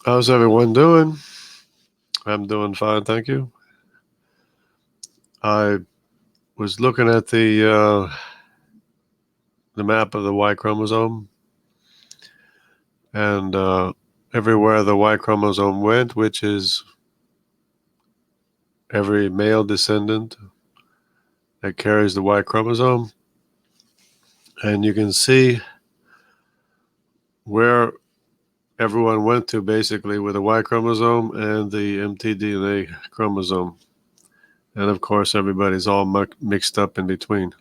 How's everyone doing? I'm doing fine, thank you. I was looking at the map of the Y chromosome, and everywhere the Y chromosome went, which is every male descendant that carries the Y chromosome, and you can see where everyone went to basically with the Y chromosome and the mtDNA chromosome, and of course everybody's all mixed up in between.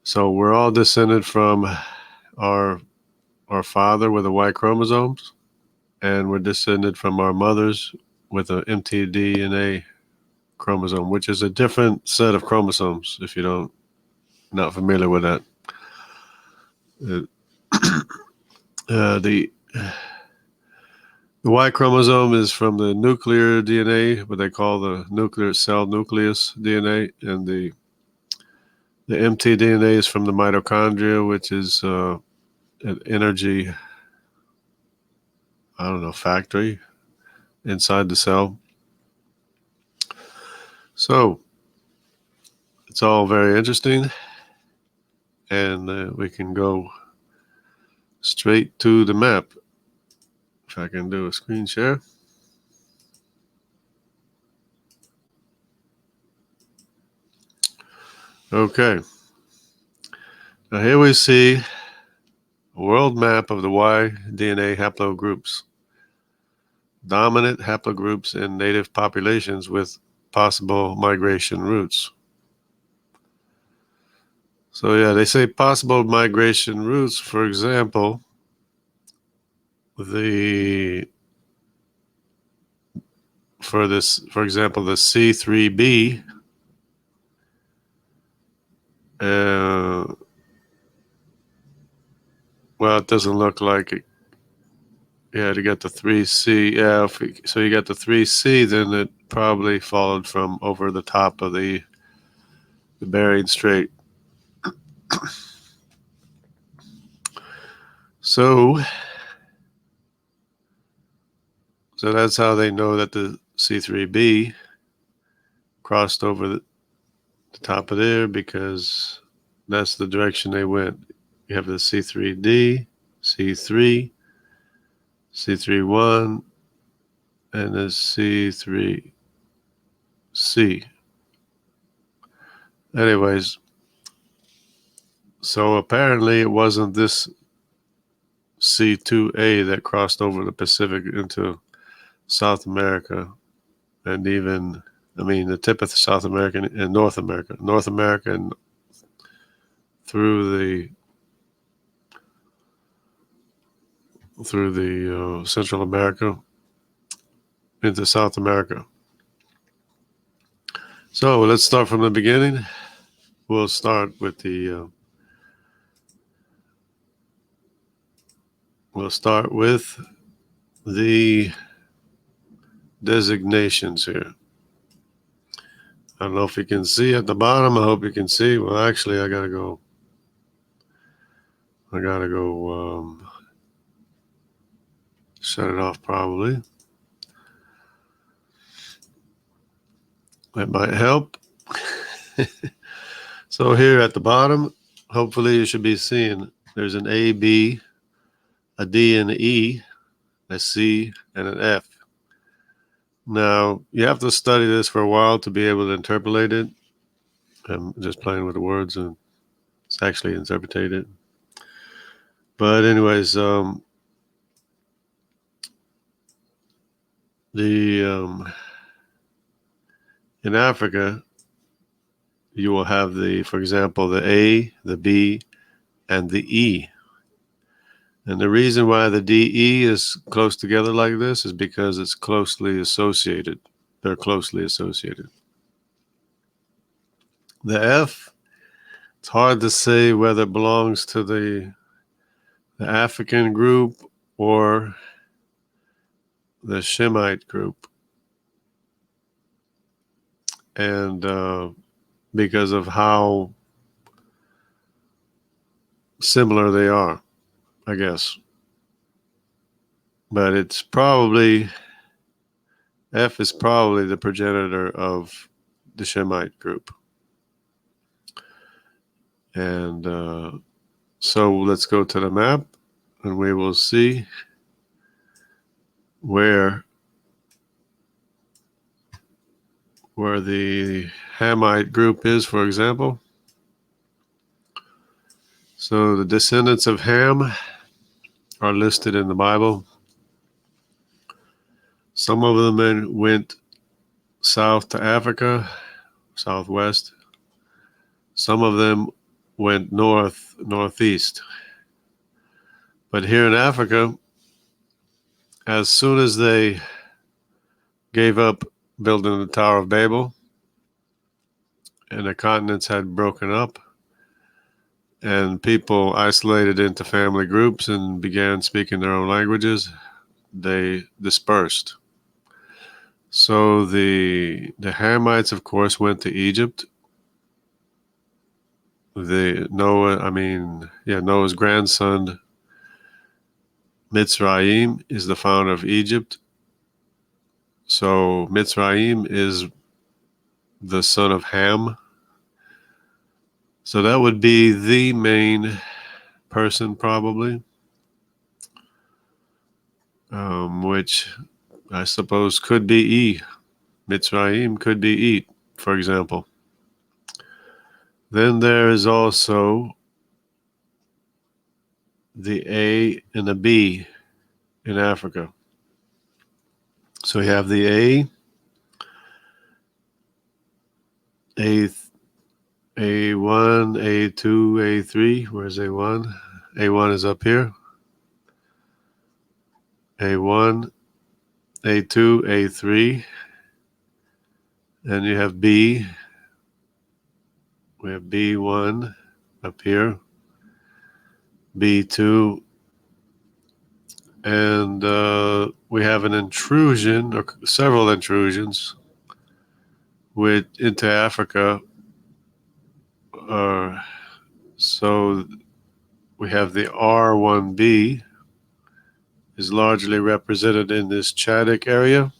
So we're all descended from our our father with the Y chromosomes, and we're descended from our mothers with a mtDNA chromosome, which is a different set of chromosomes. If you don't not familiar with that, uh, the Y chromosome is from the nuclear DNA, what they call the nuclear cell nucleus DNA, and the mtDNA is from the mitochondria, which is an energy, I don't know, factory inside the cell. So it's all very interesting, and we can go straight to the map. If I can do a screen share. Okay. Now here we see a world map of the Y DNA haplogroups, dominant haplogroups in native populations with possible migration routes. So yeah, they say possible migration routes. For example, the for example, the C3b. Well, it doesn't look like it. Yeah, to get the 3C. Yeah, so you got the 3C, then it probably followed from over the top of the Bering Strait. So, so that's how they know that the C3b crossed over the top of there, because that's the direction they went. You have the C3D, C3, C31, and the C3C. Anyways, so apparently it wasn't this C2A that crossed over the Pacific into South America, and even, I mean, the tip of South America and North America, and through the Central America into South America. So let's start from the beginning. We'll start with the designations here. I don't know if you can see at the bottom. I hope you can see. Well, actually, I gotta go. Shut it off probably. That might help. So here at the bottom, hopefully you should be seeing there's an A, B, a D, and an E, a C, and an F. Now, you have to study this for a while to be able to interpolate it. I'm just playing with the words, and it's actually interpreted. But anyways, in Africa, you will have for example, the A, the B, and the E. And the reason why the DE is close together like this is because it's closely associated. They're closely associated. The F, it's hard to say whether it belongs to the African group or the Shemite group. And because of how similar they are, I guess. but it's probably F is probably the progenitor of the Shemite group. And so let's go to the map and we will see where the Hamite group is, for example. So the descendants of Ham are listed in the Bible. Some of them went south to Africa, southwest. Some of them went northeast. But here in Africa, as soon as they gave up building the Tower of Babel and the continents had broken up and people isolated into family groups and began speaking their own languages, they dispersed. So the Hamites, of course, went to Egypt. Noah's grandson Mitzrayim is the founder of Egypt. So Mitzrayim is the son of Ham. So that would be the main person probably, which I suppose could be E. Mitzrayim could be E, for example. Then there is also the A and the B in Africa. So you have the A1, A2, A3. Where's A1? A1 is up here. A1, A2, A3. Then you have B. We have B1 up here. B2. And we have an intrusion, or several intrusions, into Africa. So we have the R1B is largely represented in this Chadic area.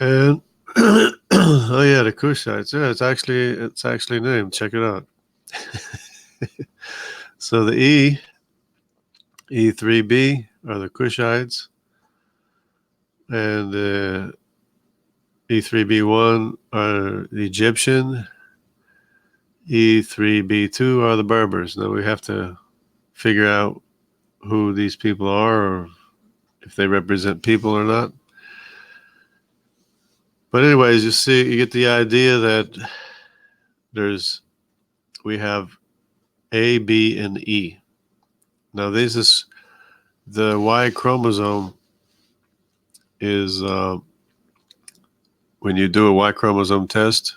And oh yeah, the Kushites. Yeah, it's actually named. Check it out. So the E3B are the Kushites, and the E3B1 are the Egyptian. E3B2 are the Berbers. Now we have to figure out who these people are, or if they represent people or not. But anyways, you get the idea that we have A, B, and E. Now this is the Y chromosome is when you do a Y chromosome test,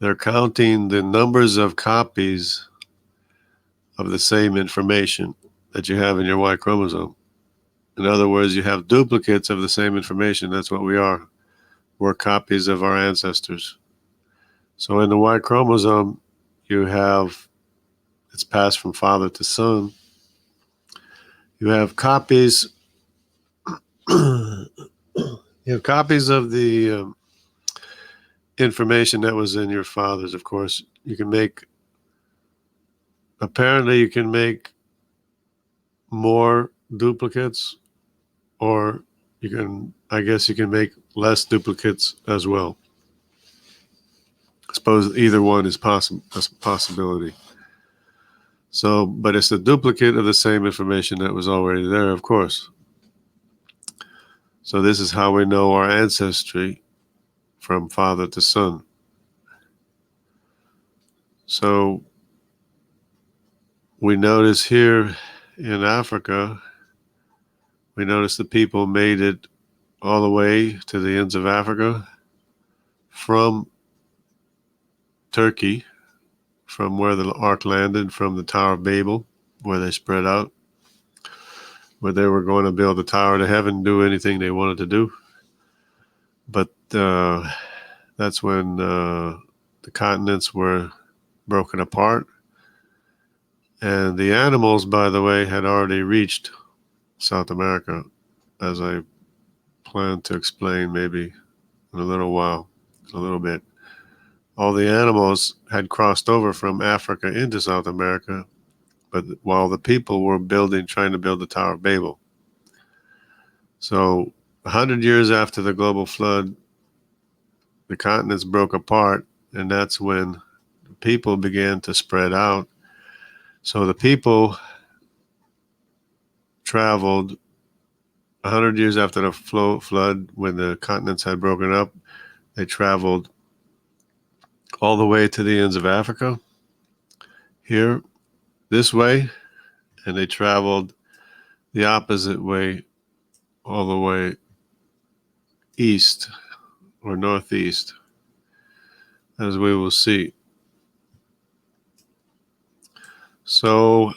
they're counting the numbers of copies of the same information that you have in your Y chromosome. In other words, you have duplicates of the same information. That's what we are. We're copies of our ancestors. So in the Y chromosome, it's passed from father to son. You have copies. You have copies of the information that was in your father's. Of course, apparently you can make more duplicates, or I guess you can make less duplicates as well. I suppose either one is possible. That's a possibility. So, but it's a duplicate of the same information that was already there, of course. So this is how we know our ancestry from father to son. So we notice here in Africa, we notice the people made it all the way to the ends of Africa from Turkey, from where the ark landed, from the Tower of Babel, where they spread out, where they were going to build the Tower to Heaven, do anything they wanted to do. But that's when the continents were broken apart, And the animals, by the way, had already reached South America, as I plan to explain maybe in a little while, a little bit. All the animals had crossed over from Africa into South America, but while the people were trying to build the Tower of Babel. So 100 years after the global flood, the continents broke apart, and that's when people began to spread out. So the people traveled 100 years after the flood, when the continents had broken up. They traveled all the way to the ends of Africa, here, this way, and they traveled the opposite way all the way east or northeast, as we will see. So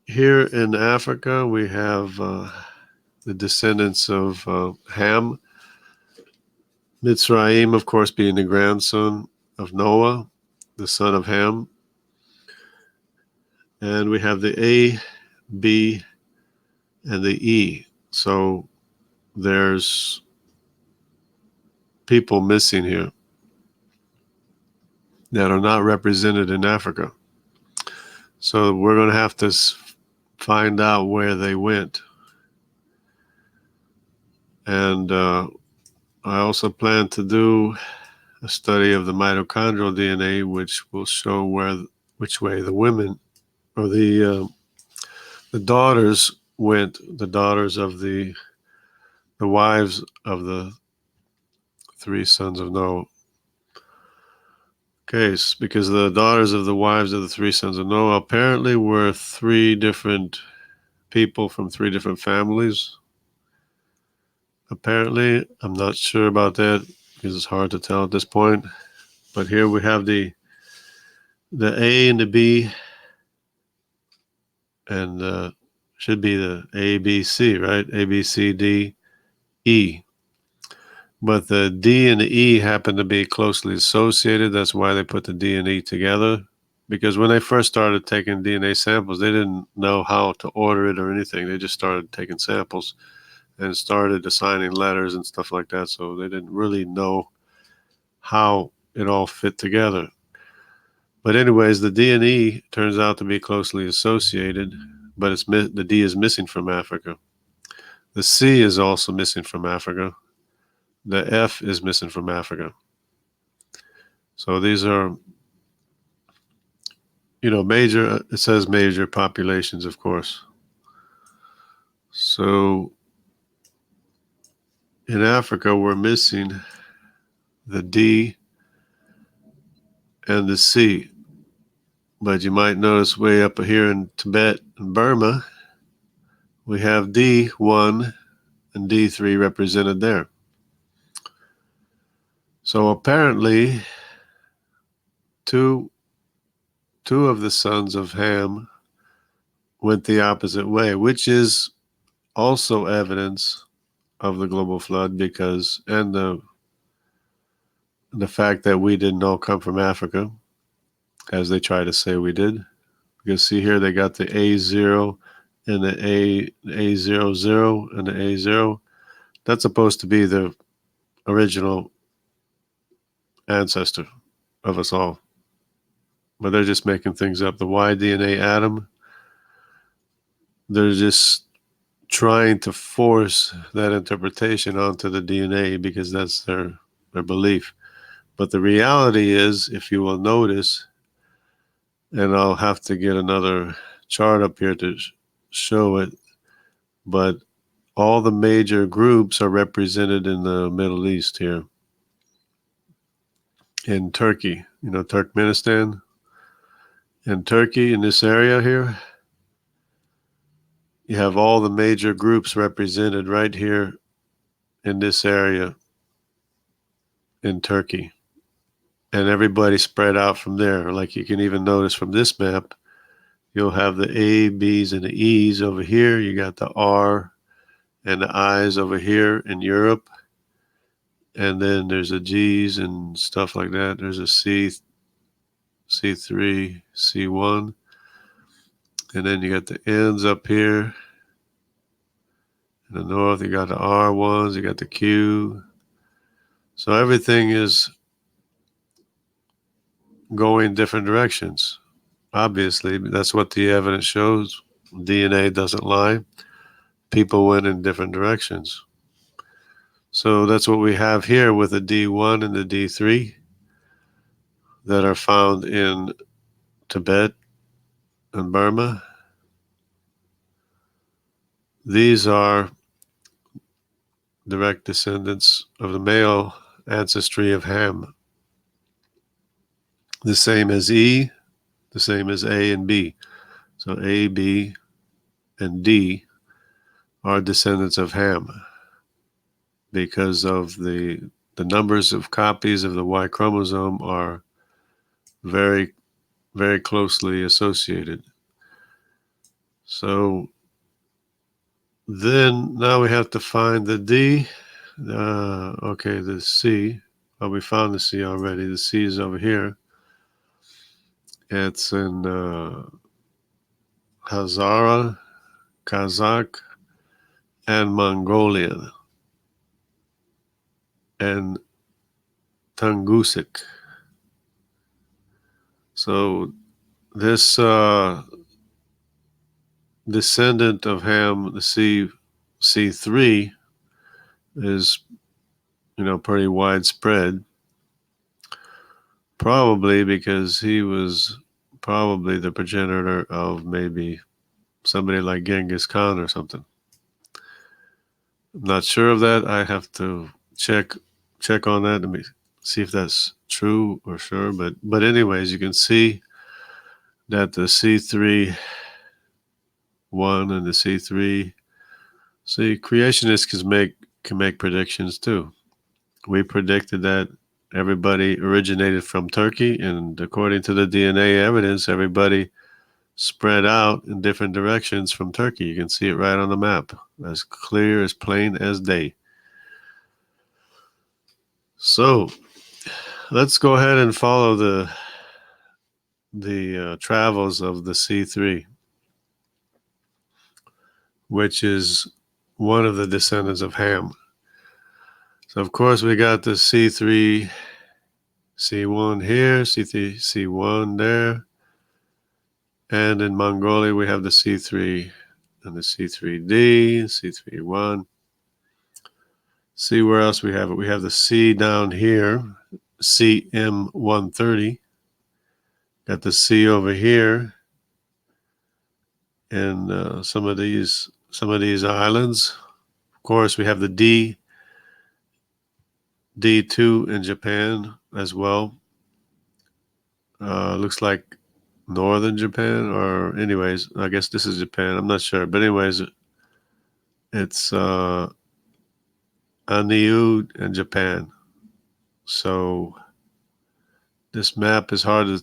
here in Africa, we have the descendants of Ham, Mitzrayim, of course, being the grandson of Noah, the son of Ham. And we have the A, B, and the E. So there's people missing here that are not represented in Africa. So we're going to have to find out where they went. And I also plan to do a study of the mitochondrial DNA, which will show which way the women or the daughters went, the daughters of the wives of the three sons of Noah. Okay, because the daughters of the wives of the three sons of Noah apparently were three different people from three different families. Apparently, I'm not sure about that because it's hard to tell at this point. But here we have the A and the B, and should be the A, B, C, right? A, B, C, D, E. But the D and the E happen to be closely associated. That's why they put the D and E together. Because when they first started taking DNA samples, they didn't know how to order it or anything. They just started taking samples and started assigning letters and stuff like that. So they didn't really know how it all fit together. But anyways, the D and E turns out to be closely associated, but the D is missing from Africa. The C is also missing from Africa. The F is missing from Africa. So these are, major, it says major populations, of course. So in Africa, we're missing the D and the C. But you might notice way up here in Tibet and Burma, we have D1 and D3 represented there. So apparently, two of the sons of Ham went the opposite way, which is also evidence of the global flood, and the fact that we didn't all come from Africa, as they try to say we did. Because see here, they got the A0 and the A00 and the A0. That's supposed to be the original ancestor of us all. But they're just making things up. The Y DNA atom, they're just trying to force that interpretation onto the DNA because that's their belief. But the reality is, if you will notice, and I'll have to get another chart up here to show it, but all the major groups are represented in the Middle East here. In Turkey, Turkmenistan, in Turkey, in this area here, you have all the major groups represented right here in this area in Turkey. And everybody spread out from there. Like you can even notice from this map, you'll have the A, B's, and the E's over here. You got the R and the I's over here in Europe. And then there's a G's and stuff like that. There's a C, C3, C1. And then you got the N's up here. In the north, you got the R1s, you got the Q. So everything is going different directions. Obviously, that's what the evidence shows. DNA doesn't lie. People went in different directions. So that's what we have here with the D1 and the D3 that are found in Tibet and Burma. These are direct descendants of the male ancestry of Ham. The same as E, the same as A and B. So A, B, and D are descendants of Ham because of the numbers of copies of the Y chromosome are very, very closely associated. So then now we have to find the D. Okay, the C. Oh, we found the C already. The C is over here. It's in Hazara, Kazakh, and Mongolian, and Tungusic. So this descendant of Ham, the C3, is pretty widespread. Probably because he was probably the progenitor of maybe somebody like Genghis Khan or something. I'm not sure of that. I have to check on that. Let me see if that's true or sure. But anyways, you can see that the C3 1 and the C3. See, creationists can make predictions too. We predicted that everybody originated from Turkey, and according to the DNA evidence, everybody spread out in different directions from Turkey. You can see it right on the map, as clear, as plain as day. So let's go ahead and follow the travels of the C3, which is one of the descendants of Ham. So of course we got the C3, C1 here, C3, C1 there, and in Mongolia we have the C3 and the C3D, C31. See where else we have it. We have the C down here, CM130. Got the C over here, and some of these islands. Of course, we have the D2 in Japan as well. Looks like northern Japan, or anyways, I guess this is Japan. I'm not sure, but anyways, it's Aniu in Japan. So this map is hard to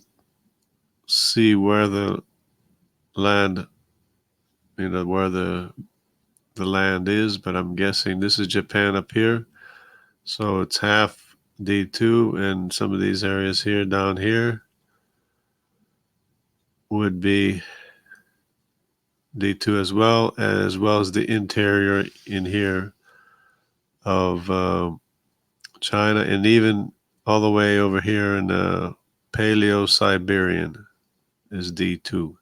see where the land, where the land is, but I'm guessing this is Japan up here. So it's half D2, and some of these areas here down here would be D2 as well as the interior in here of China, and even all the way over here in Paleo-Siberian is D2,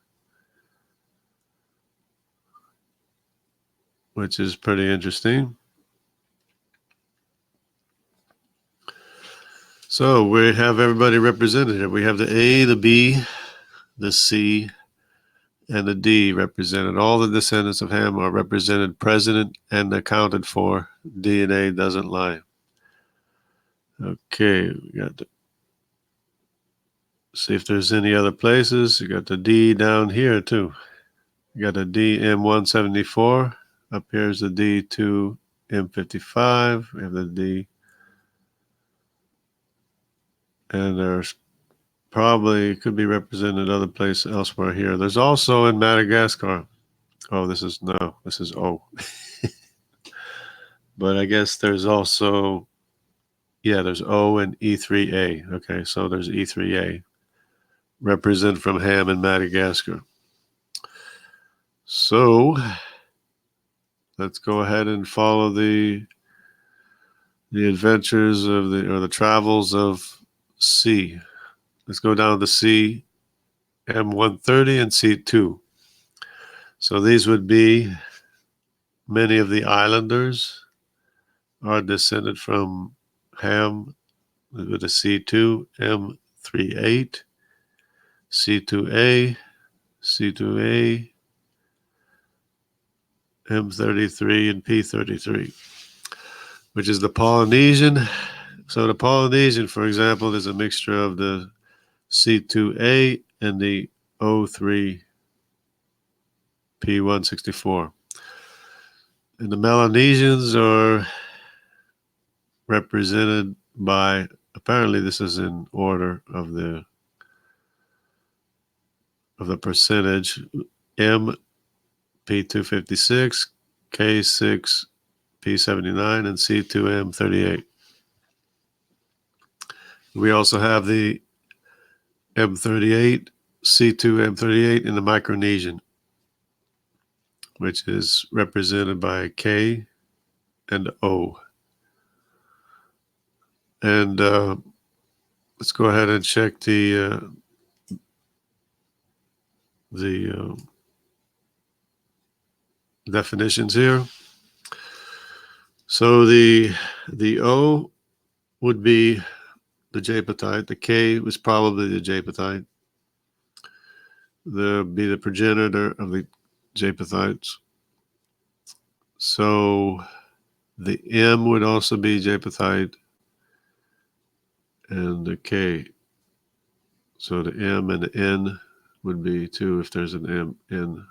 which is pretty interesting. So we have everybody represented here. We have the A, the B, the C, and the D represented. All the descendants of Ham are represented, present, and accounted for. DNA doesn't lie. Okay, we got to see if there's any other places. You got the D down here too. You got the DM174. Up here is the D2M55. We have the D. And there's probably could be represented other place elsewhere here. There's also in Madagascar. Oh, this is O. But I guess there's also, there's O and E3A. Okay, so there's E3A represented from Ham in Madagascar. So let's go ahead and follow the adventures of the travels of C. Let's go down to C, M130 and C2. So these would be many of the islanders are descended from Ham with a C2, M38, C2A, C2A, M33, and P33, which is the Polynesian. So the Polynesian, for example, is a mixture of the C2A and the O3 P164. And the Melanesians are represented by, apparently this is in order of the percentage, M P256, K6 P79, and C2M38. We also have the M38, C2M38 in the Micronesian, which is represented by K and O. And let's go ahead and check the definitions here. So the O would be the japetite. The K was probably the japetite. Be the progenitor of the japethites. So the M would also be japethite, and the K. So the M and the N would be too if there's an M, N.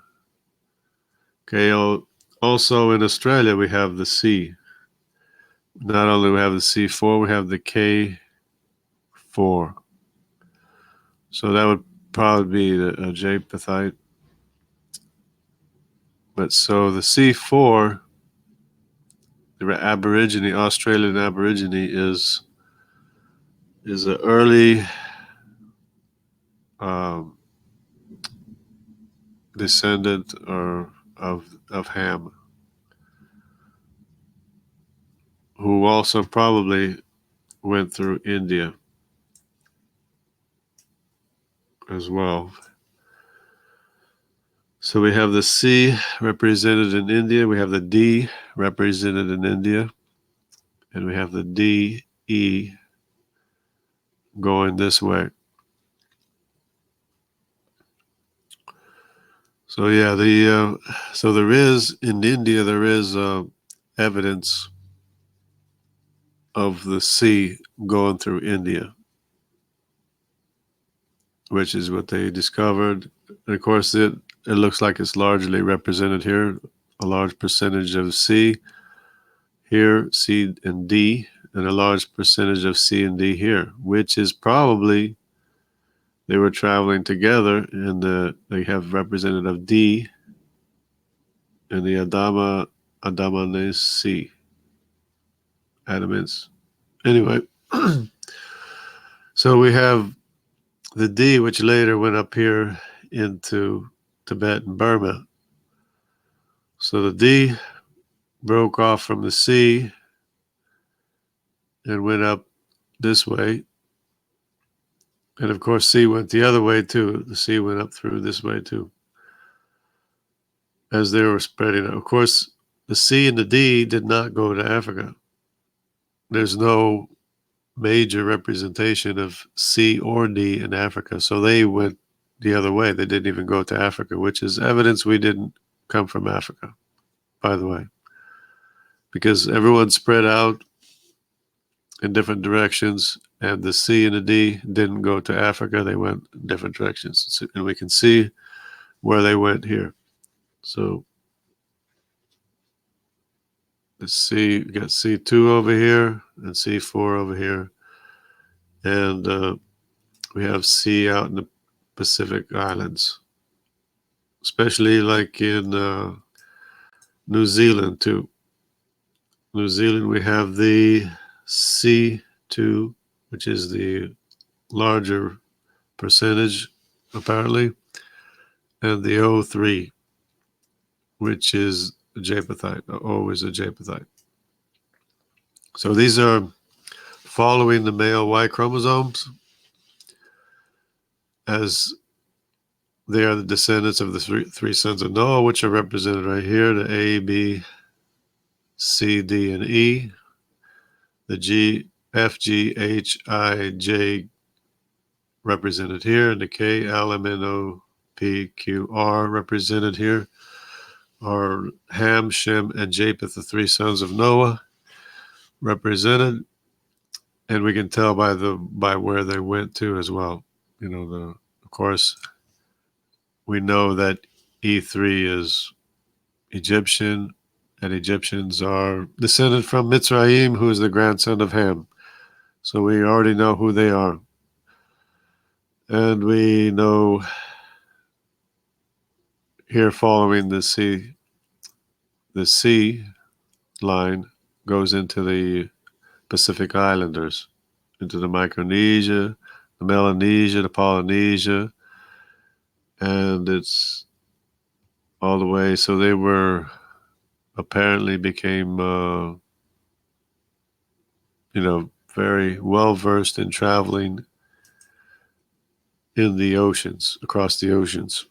Okay, also in Australia we have the C. Not only we have the C4, we have the K4. So that would probably be a japethite. But so the C4, the Aborigine, Australian Aborigine, is an early descendant of Ham, who also probably went through India as well. So we have the C represented in India, we have the D represented in India, and we have the D, E going this way. So yeah, so there is in India evidence of the C going through India, which is what they discovered. And of course, it looks like it's largely represented here. A large percentage of C here, C and D, and a large percentage of C and D here, which is probably they were traveling together, and they have representative D and the Adamanes C. Adamants. Anyway, so we have the D, which later went up here into Tibet and Burma. So the D broke off from the C and went up this way. And of course, C went the other way too. The C went up through this way too, as they were spreading. Of course, the C and the D did not go to Africa. There's no major representation of C or D in Africa. So they went the other way. They didn't even go to Africa, which is evidence we didn't come from Africa, by the way, because everyone spread out in different directions, and the C and the D didn't go to Africa. They went in different directions, and we can see where they went here. So let's see, we got C2 over here and C4 over here, and we have C out in the Pacific Islands, especially like in New Zealand too. New Zealand, we have the C2, which is the larger percentage, apparently, and the O3. which is a Japhethite, always a Japhethite. So these are following the male Y chromosomes, as they are the descendants of the three sons of Noah, which are represented right here, the A, B, C, D, and E, the G, F, G, H, I, J represented here, and the K, L, M, N, O, P, Q, R represented here, are Ham, Shem, and Japheth, the three sons of Noah, represented, and we can tell by where they went to as well. Of course, we know that E3 is Egyptian, and Egyptians are descended from Mitzrayim, who is the grandson of Ham. So we already know who they are. And we know here following the sea line goes into the Pacific Islanders, into the Micronesia, the Melanesia, the Polynesia, and it's all the way. So they were apparently became, very well versed in traveling in the oceans, across the oceans,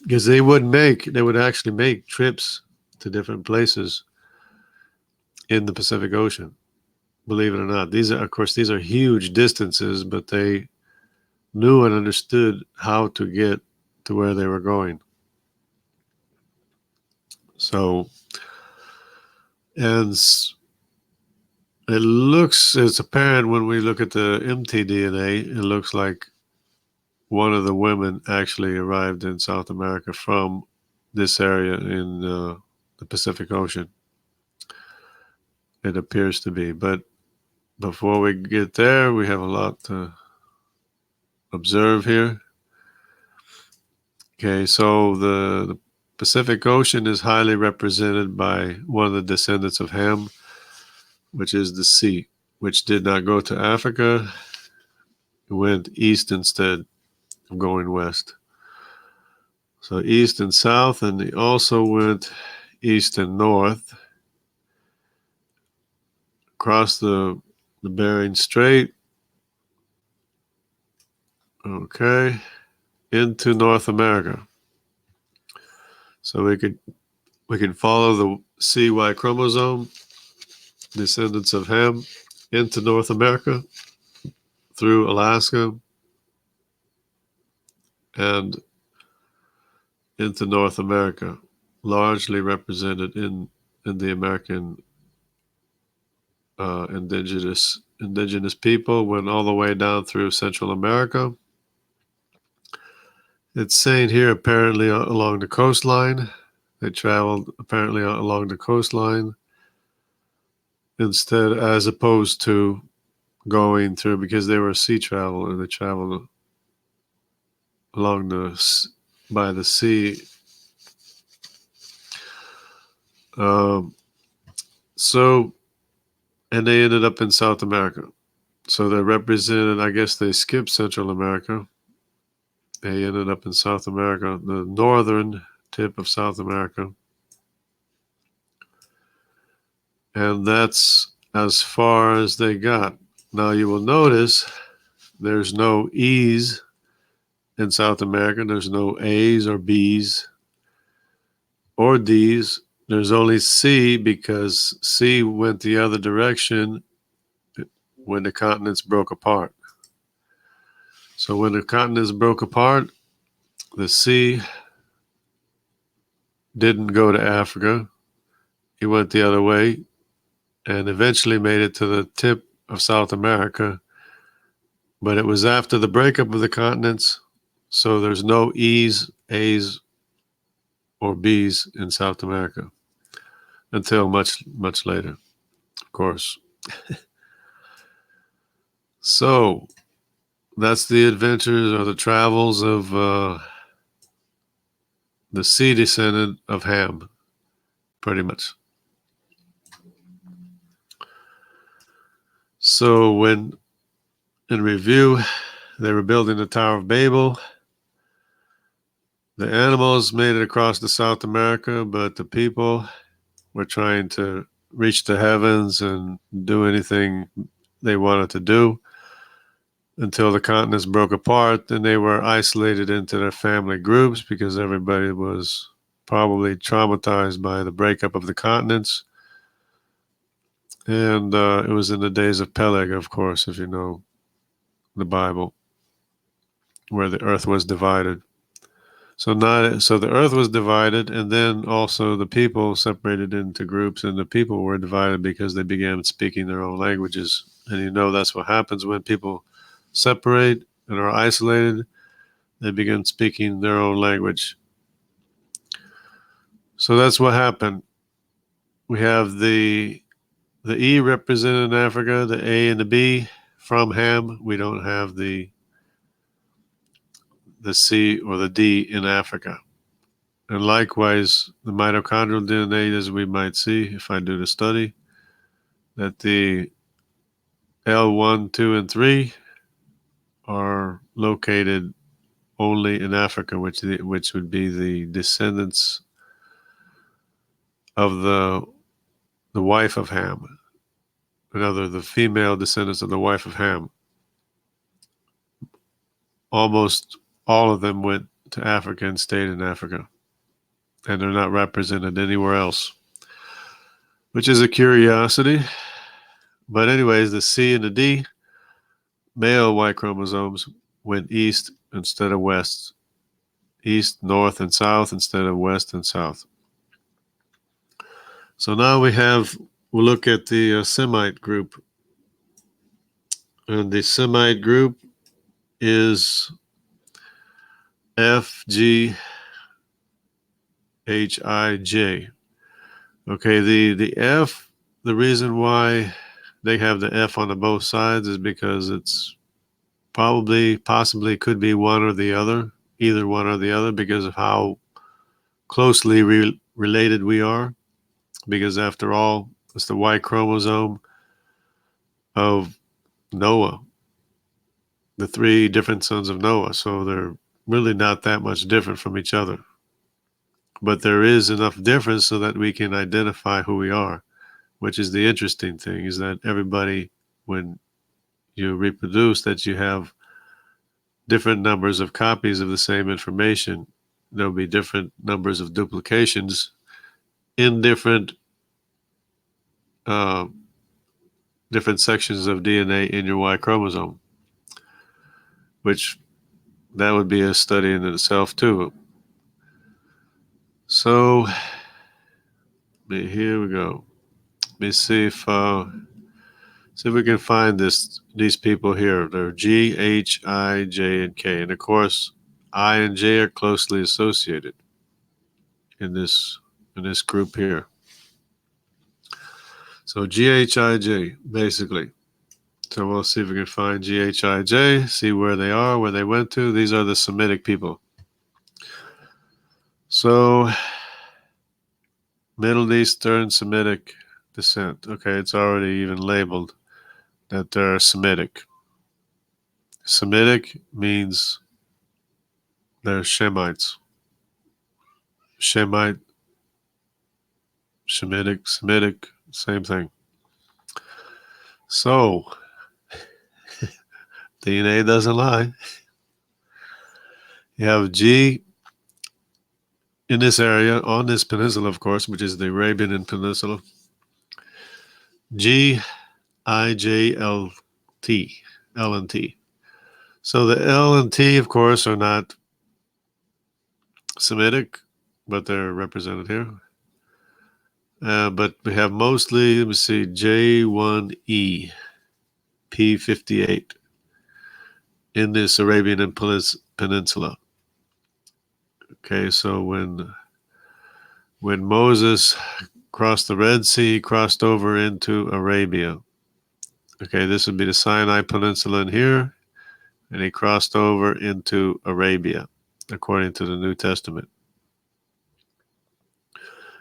because they would actually make trips to different places in the Pacific Ocean. Believe it or not, these are huge distances, but they knew and understood how to get to where they were going. So, and it's apparent when we look at the mtDNA, it looks like one of the women actually arrived in South America from this area in the Pacific Ocean. It appears to be. But before we get there, we have a lot to observe here. Okay, so the Pacific Ocean is highly represented by one of the descendants of Ham, which is the sea, which did not go to Africa. It went east instead of going west. So east and south, and they also went east and north, across the Bering Strait, okay, into North America. So we can follow the CY chromosome, descendants of Ham, into North America through Alaska and into North America, largely represented in the American indigenous people, went all the way down through Central America. It's saying here apparently along the coastline. They traveled apparently along the coastline instead, as opposed to going through, because they were sea travel and they traveled along by the sea. So, and they ended up in South America. So they represented, I guess they skipped Central America. They ended up in South America, the northern tip of South America. And that's as far as they got. Now you will notice there's no E's in South America. There's no A's or B's or D's. There's only C, because C went the other direction when the continents broke apart. So when the continents broke apart, the C didn't go to Africa. He went the other way and eventually made it to the tip of South America. But it was after the breakup of the continents, so there's no E's, A's, or B's in South America until much, much later, of course. So that's the adventures or the travels of the sea descendant of Ham, pretty much. So when, in review, they were building the Tower of Babel, The animals made it across to South America, but the people were trying to reach the heavens and do anything they wanted to do until the continents broke apart. Then they were isolated into their family groups because everybody was probably traumatized by the breakup of the continents. And it was in the days of Peleg, of course, if you know the Bible, where the earth was divided. So the earth was divided, and then also the people separated into groups, and the people were divided because they began speaking their own languages. And you know that's what happens when people separate and are isolated. They begin speaking their own language. So that's what happened. We have the E represented in Africa, the A and the B from Ham. We don't have the C or the D in Africa. And likewise, the mitochondrial DNA, as we might see if I do the study, that the L1, 2, and 3 are located only in Africa, which would be the descendants of the wife of Ham. In other, the female descendants of the wife of Ham. Almost all of them went to Africa and stayed in Africa, and they're not represented anywhere else, which is a curiosity. But anyways, the C and the D, male Y chromosomes, went east instead of west, east, north, and south instead of west and south. So now we'll look at the Semite group. And the Semite group is FGHIJ. Okay, the F, the reason why they have the F on the both sides is because it's possibly could be one or the other, either one or the other, because of how closely related we are. Because after all, it's the Y chromosome of Noah, the 3 different sons of Noah. So they're really not that much different from each other. But there is enough difference so that we can identify who we are, which is the interesting thing, is that everybody, when you reproduce, that you have different numbers of copies of the same information. There'll be different numbers of duplications in different sections of DNA in your Y chromosome, which that would be a study in itself too. So here we go. Let me see if we can find these people here. They're G, H, I, J, and K, and of course I and J are closely associated in this group here. So GHIJ, basically. So we'll see if we can find GHIJ, see where they are, where they went to. These are the Semitic people. So Middle Eastern Semitic descent. Okay, it's already even labeled that they're Semitic. Semitic means they're Shemites. Shemite, Semitic, same thing. So DNA doesn't lie. You have G in this area, on this peninsula, of course, which is the Arabian Peninsula. G, I, J, L, T, L and T. So the L and T, of course, are not Semitic, but they're represented here. But we have mostly, let me see, J1E, P58 in this Arabian Peninsula. Okay, so when Moses crossed the Red Sea, crossed over into Arabia. Okay, this would be the Sinai Peninsula in here, and he crossed over into Arabia, according to the New Testament.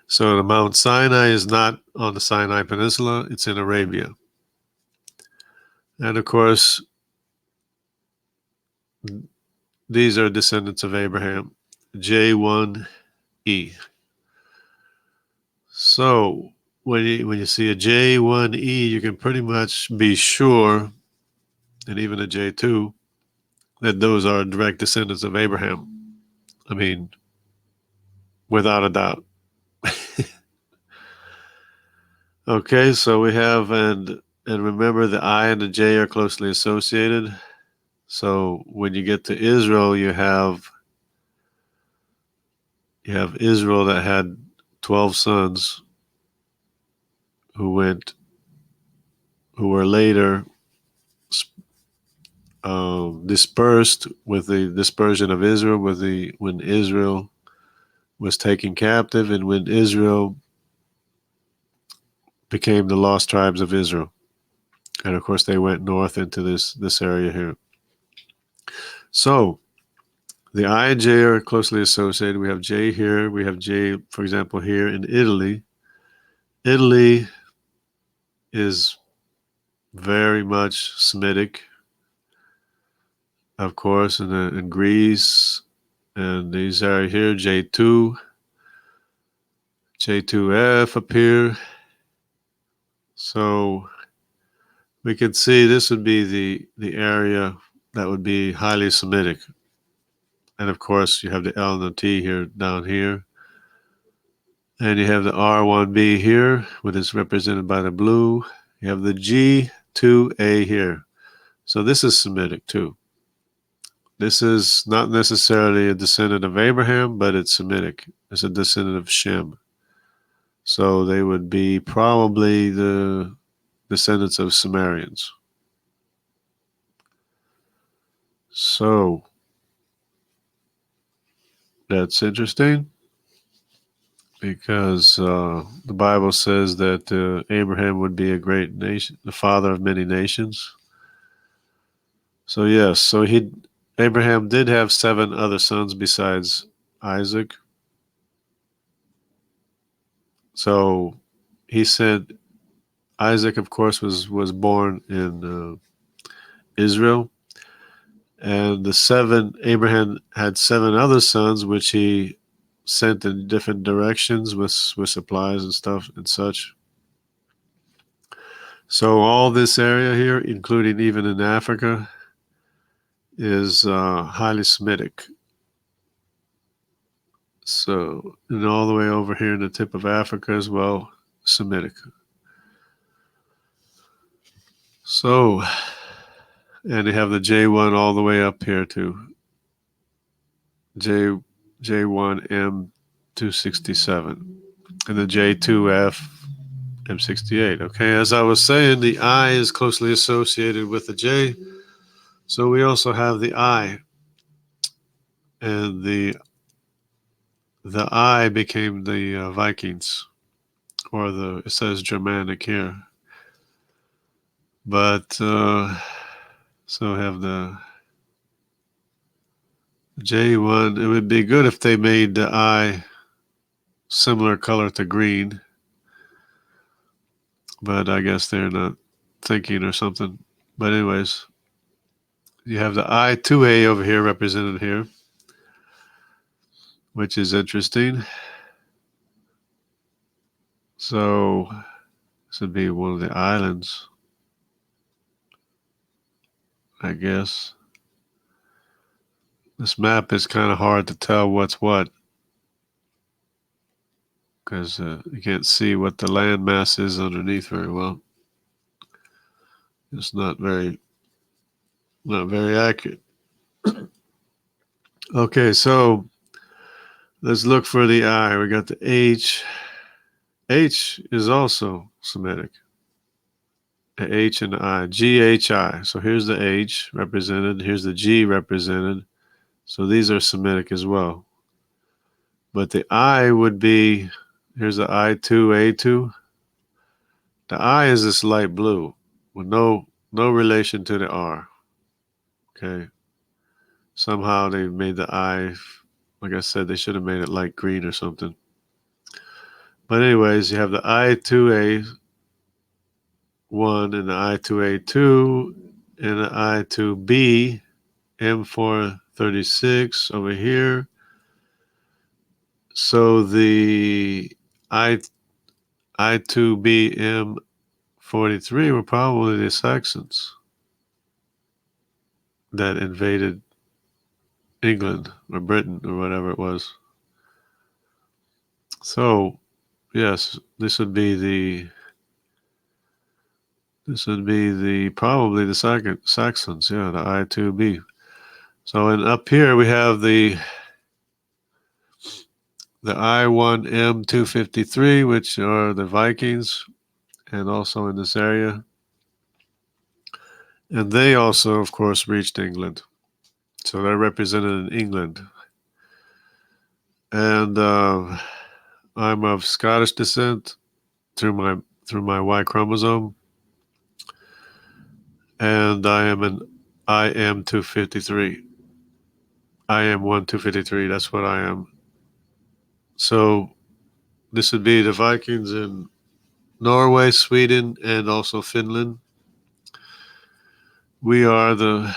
So the Mount Sinai is not on the Sinai Peninsula, it's in Arabia. And of course, these are descendants of Abraham. J1E. So when you see a J1E, you can pretty much be sure, and even a J2, that those are direct descendants of Abraham. I mean, without a doubt. Okay, so we have and remember the I and the J are closely associated. So when you get to Israel, you have Israel that had 12 sons who were later dispersed with the dispersion of Israel, when Israel was taken captive, and when Israel became the lost tribes of Israel. And of course, they went north into this area here. So the I and J are closely associated. We have J here. We have J, for example, here in Italy. Italy is very much Semitic, of course, and Greece. And these are here, J2, J2F up here. So we can see this would be the area that would be highly Semitic. And of course, you have the L and the T here down here. And you have the R1B here, which is represented by the blue. You have the G2A here. So this is Semitic too. This is not necessarily a descendant of Abraham, but it's Semitic. It's a descendant of Shem. So they would be probably the descendants of Sumerians. So that's interesting, because the Bible says that Abraham would be a great nation, the father of many nations. So yes, Abraham did have 7 other sons besides Isaac. So he said Isaac, of course, was born in Israel, and the 7 Abraham had 7 other sons, which he sent in different directions with supplies and stuff and such. So all this area here, including even in Africa, is highly Semitic. So, and all the way over here in the tip of Africa as well, Semitic. So, and they have the J1 all the way up here to J1M 267 and the J2F M68. Okay, as I was saying, the I is closely associated with the J. So we also have the I, and the I became the Vikings, or it says Germanic here. But so have the J1. It would be good if they made the I similar color to green, but I guess they're not thinking or something. But anyways, you have the I2A over here represented here, which is interesting. So this would be one of the islands, I guess. This map is kind of hard to tell what's what, because you can't see what the land mass is underneath very well. It's not very accurate. Okay, so let's look for the I. We got the H. H is also Semitic. The H and the I. GHI. So here's the H represented. Here's the G represented. So these are Semitic as well. But the I would be, here's the I2A2. The I is this light blue with no relation to the R. Okay. Somehow they made the I, like I said, they should have made it light green or something. But anyways, you have the I2A1 and the I2A2 and the I2B M436 over here. So the I I2BM 43 were probably the Saxons that invaded England or Britain or whatever it was. So yes, this would be the probably the second Saxons, yeah, the I2B. So and up here we have the I1M253, which are the Vikings, and also in this area. And they also, of course, reached England. So they're represented in England. And I'm of Scottish descent through my Y chromosome, and I am an IM253. I am 1253. That's what I am. So this would be the Vikings in Norway, Sweden, and also Finland. We are the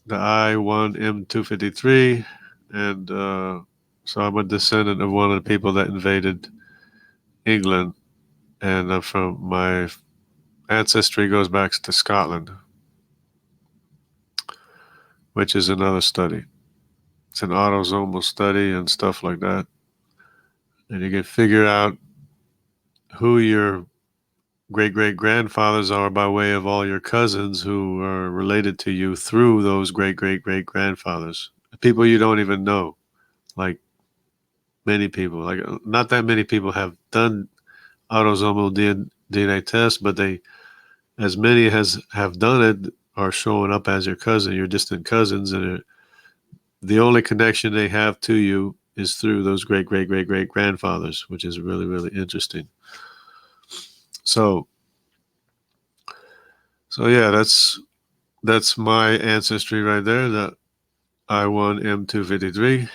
I1M253, and so I'm a descendant of one of the people that invaded England, and from my ancestry goes back to Scotland, which is another study. It's an autosomal study and stuff like that, and you can figure out who your great great grandfathers are by way of all your cousins who are related to you through those great great great grandfathers, people you don't even know, like many people, like not that many people have done autosomal DNA tests, but they, as many as have done it, are showing up as your cousin, your distant cousins, and the only connection they have to you is through those great great great great grandfathers, which is really really interesting. So yeah, that's my ancestry right there. The I1M253,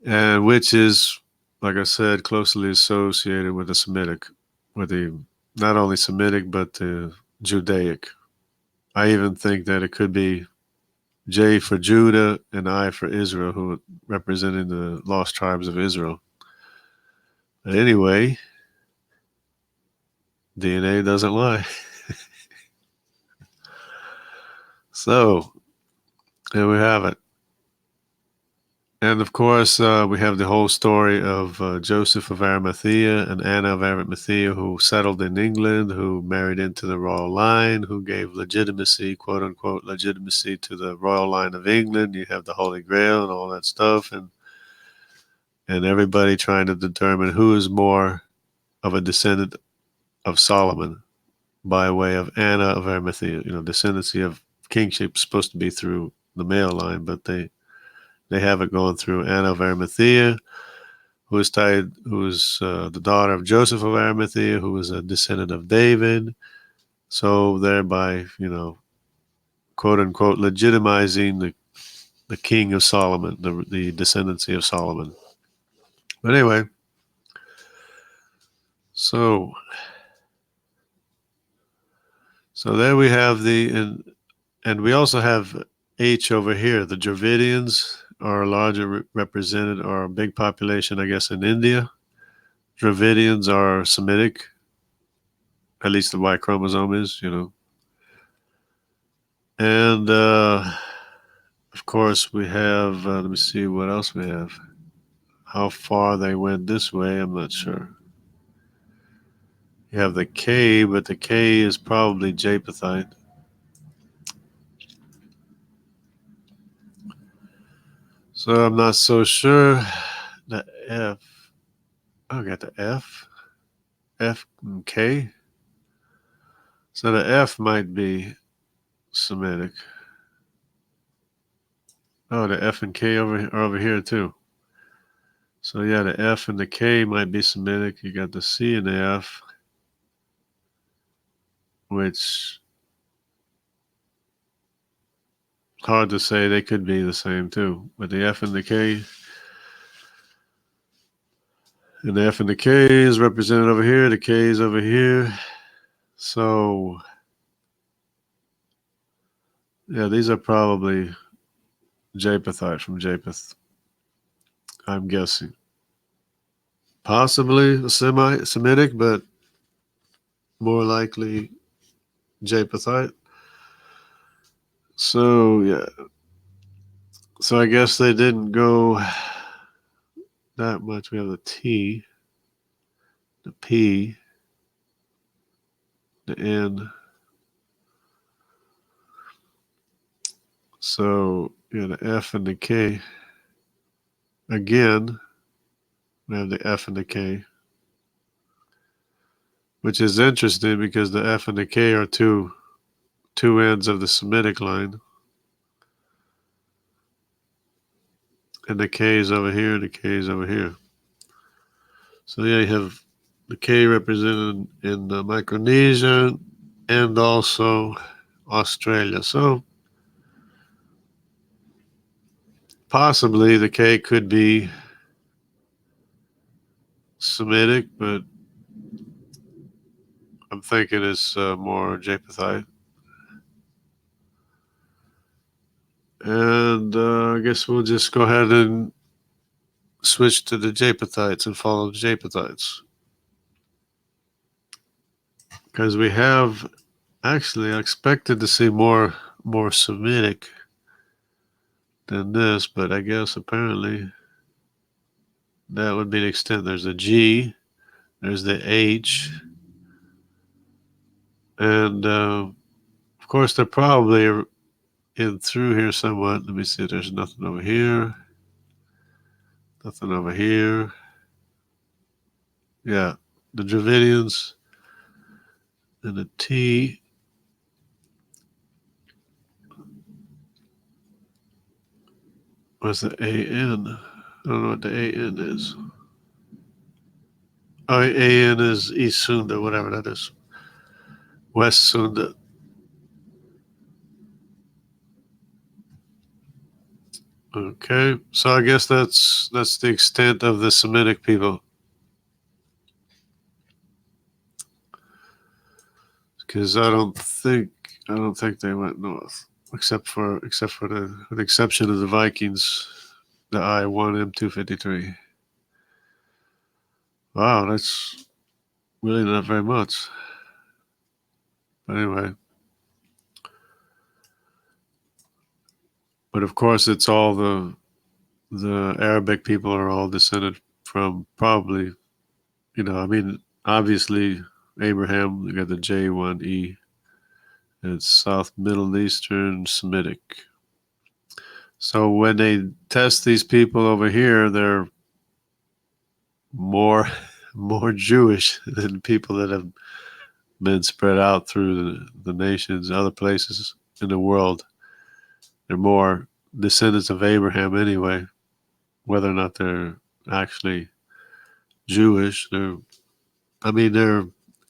and which is, like I said, closely associated with the Semitic, with the not only Semitic but the Judaic. I even think that it could be J for Judah and I for Israel, who are representing the lost tribes of Israel. But anyway, DNA doesn't lie. So there we have it. And of course, we have the whole story of Joseph of Arimathea and Anna of Arimathea, who settled in England, who married into the royal line, who gave legitimacy, quote unquote, legitimacy to the royal line of England. You have the Holy Grail and all that stuff, and everybody trying to determine who is more of a descendant of Solomon by way of Anna of Arimathea. Descendancy of kingship is supposed to be through the male line, but they have it going through Anna of Arimathea, who is the daughter of Joseph of Arimathea, who was a descendant of David. So thereby, quote unquote, legitimizing the king of Solomon, the descendancy of Solomon. But anyway, so there we have and we also have H over here. The Dravidians are larger represented, or a big population, I guess, in India. Dravidians are Semitic, at least the Y chromosome is. And of course, we have, let me see what else we have. How far they went this way, I'm not sure. You have the K, but the K is probably Japhethite. So I'm not so sure. The F. Oh, I got the F. F and K. So the F might be Semitic. Oh, the F and K are over here too. So yeah, the F and the K might be Semitic. You got the C and the F, which hard to say. They could be the same too. But the F and the K, and the F and the K is represented over here. The K is over here. So yeah, these are probably Japhethite from Japheth. I'm guessing. Possibly a Semitic, but more likely Japhethite. So, yeah. So I guess they didn't go that much. We have the T, the P, the N. So, yeah, the F and the K. Again, we have the F and the K, which is interesting because the F and the K are two ends of the Semitic line. And the K is over here, and the K is over here. So yeah, you have the K represented in Micronesia and also Australia. So possibly the K could be Semitic, but I'm thinking it's more Japhethite. And I guess we'll just go ahead and switch to the Japhethites and follow the Japhethites. Because we have actually I expected to see more Semitic than this, but I guess apparently that would be the extent. There's a G, there's the H, and of course they're probably in through here somewhat. Let me see. There's nothing over here. Nothing over here. Yeah, the Dravidians and the T. What's the AN? I don't know what the AN is. Oh, AN is East Sunda, whatever that is. West Sunda. Okay, so I guess that's the extent of the Semitic people, because I don't think they went north, except for the with the exception of the Vikings, the I-1 M253. Wow, that's really not very much. But anyway, but of course it's all the Arabic people are all descended from probably, I mean, obviously Abraham. You got the J1E. It's South Middle Eastern Semitic. So when they test these people over here, they're more more Jewish than people that have been spread out through the nations, other places in the world. They're more descendants of Abraham anyway, whether or not they're actually Jewish. They're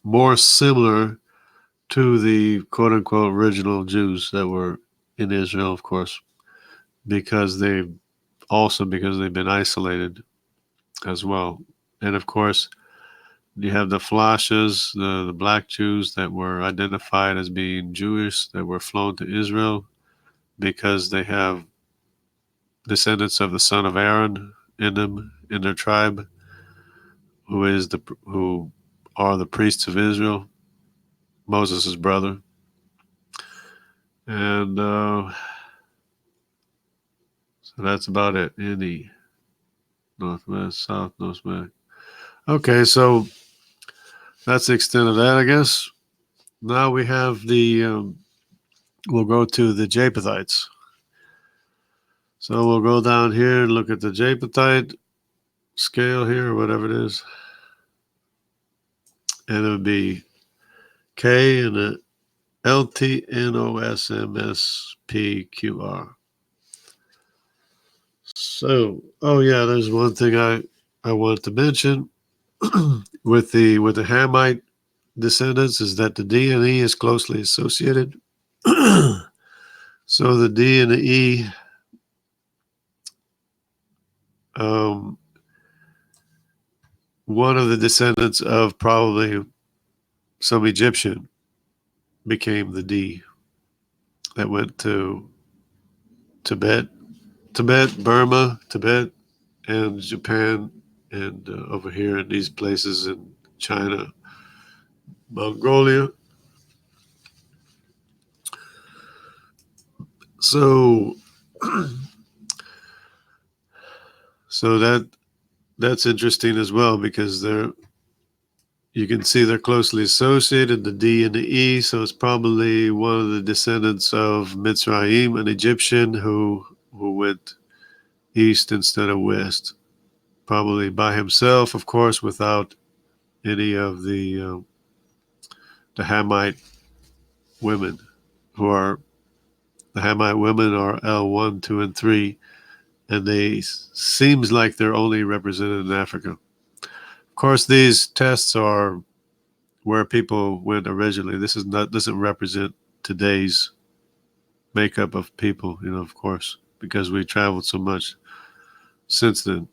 more similar to the quote unquote original Jews that were in Israel, of course, because they've been isolated as well. And of course, you have the flashes, the black Jews that were identified as being Jewish that were flown to Israel because they have descendants of the son of Aaron in them, in their tribe, who are the priests of Israel, Moses' brother. And so that's about it. Any northwest, south, northwest. Okay, so that's the extent of that, I guess. Now we have we'll go to the Japhethites. So we'll go down here and look at the Japhethite scale here, or whatever it is. And it would be K and a LTNOSMSPQR. So, oh yeah, there's one thing I wanted to mention with the Hamite descendants is that the D and E is closely associated. So the D and the E, one of the descendants of probably some Egyptian became the D that went to Tibet, Burma, Tibet, and Japan, and over here in these places in China, Mongolia. So, so that's interesting as well because you can see they're closely associated, the D and the E. So it's probably one of the descendants of Mitzrayim, an Egyptian who went east instead of west, probably by himself, of course, without any of the Hamite women, who are the Hamite women are L1, 2, and 3, and they seems like they're only represented in Africa. Of course, these tests are where people went originally. This is not doesn't represent today's makeup of people, of course, because we traveled so much since then.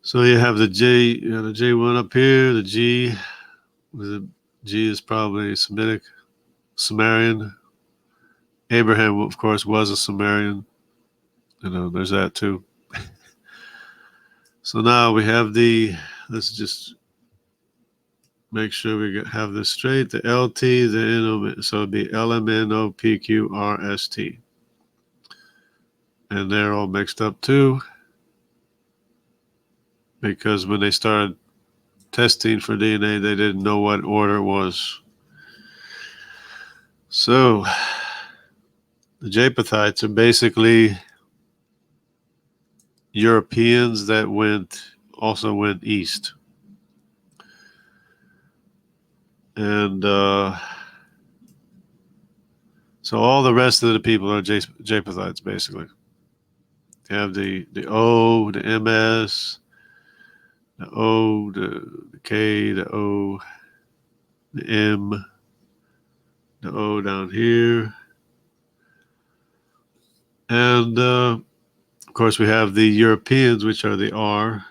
So you have the J, the J1 up here. The G is probably Semitic, Sumerian. Abraham, of course, was a Sumerian. There's that too. So now we have let's just make sure we have this straight. The LT, the NO, so it'd be LMNOPQRST. And they're all mixed up too, because when they started testing for DNA, they didn't know what order it was. So the Japhethites are basically Europeans that also went east. And so all the rest of the people are Japhethites, basically. You have the O, the MS, the O, the K, the O, the M, the O down here. And of course, we have the Europeans, which are the R1,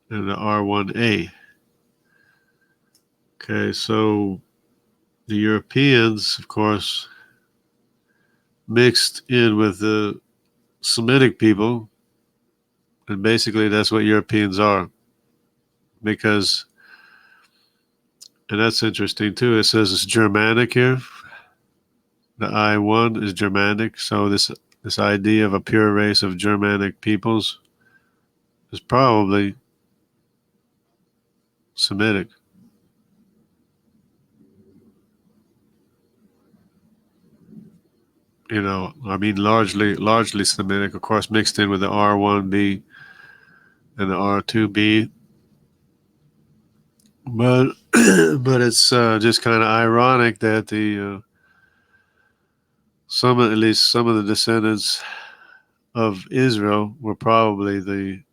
and the R1A. Okay, so the Europeans, of course, mixed in with the Semitic people, and basically that's what Europeans are. Because, and that's interesting too, it says it's Germanic here. The I1 is Germanic, so this idea of a pure race of Germanic peoples is probably Semitic. Largely Semitic, of course, mixed in with the R1B and the R2B. But but it's just kind of ironic that at least some of the descendants of Israel were probably the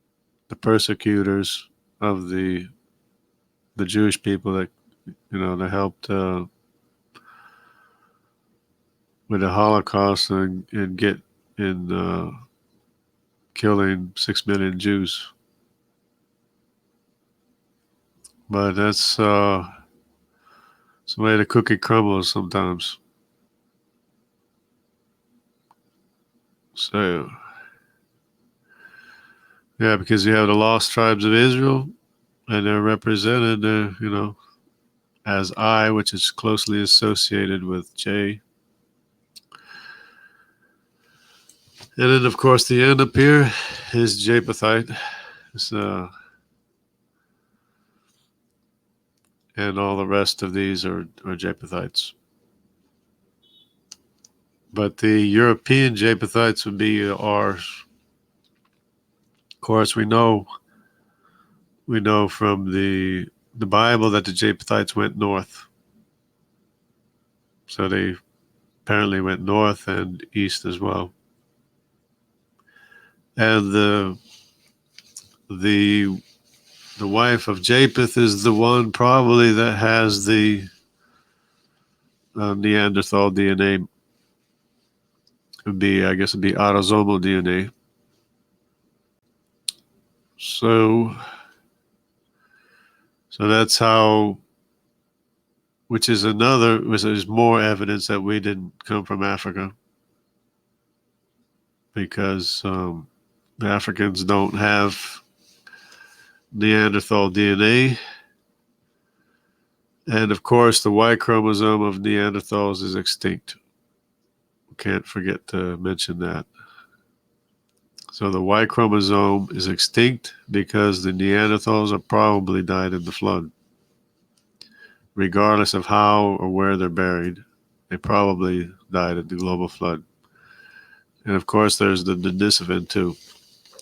persecutors of the Jewish people that that helped with the Holocaust and get in killing 6 million Jews. But that's the way the cookie crumbles sometimes. So, yeah, because you have the lost tribes of Israel, and they're represented, as I, which is closely associated with J. And then, of course, the end up here is Japhethite. And all the rest of these are Japhethites. But the European Japhethites would be ours. Of course, we know from the Bible that the Japhethites went north. So they apparently went north and east as well. And the wife of Japheth is the one probably that has the Neanderthal DNA. It'd be autosomal DNA. So that's how, which is more evidence that we didn't come from Africa. because the Africans don't have Neanderthal DNA. And of course, the Y chromosome of Neanderthals is extinct. Can't forget to mention that. So the Y chromosome is extinct because the Neanderthals have probably died in the flood. Regardless of how or where they're buried, they probably died in the global flood. And of course, there's the Denisovan too.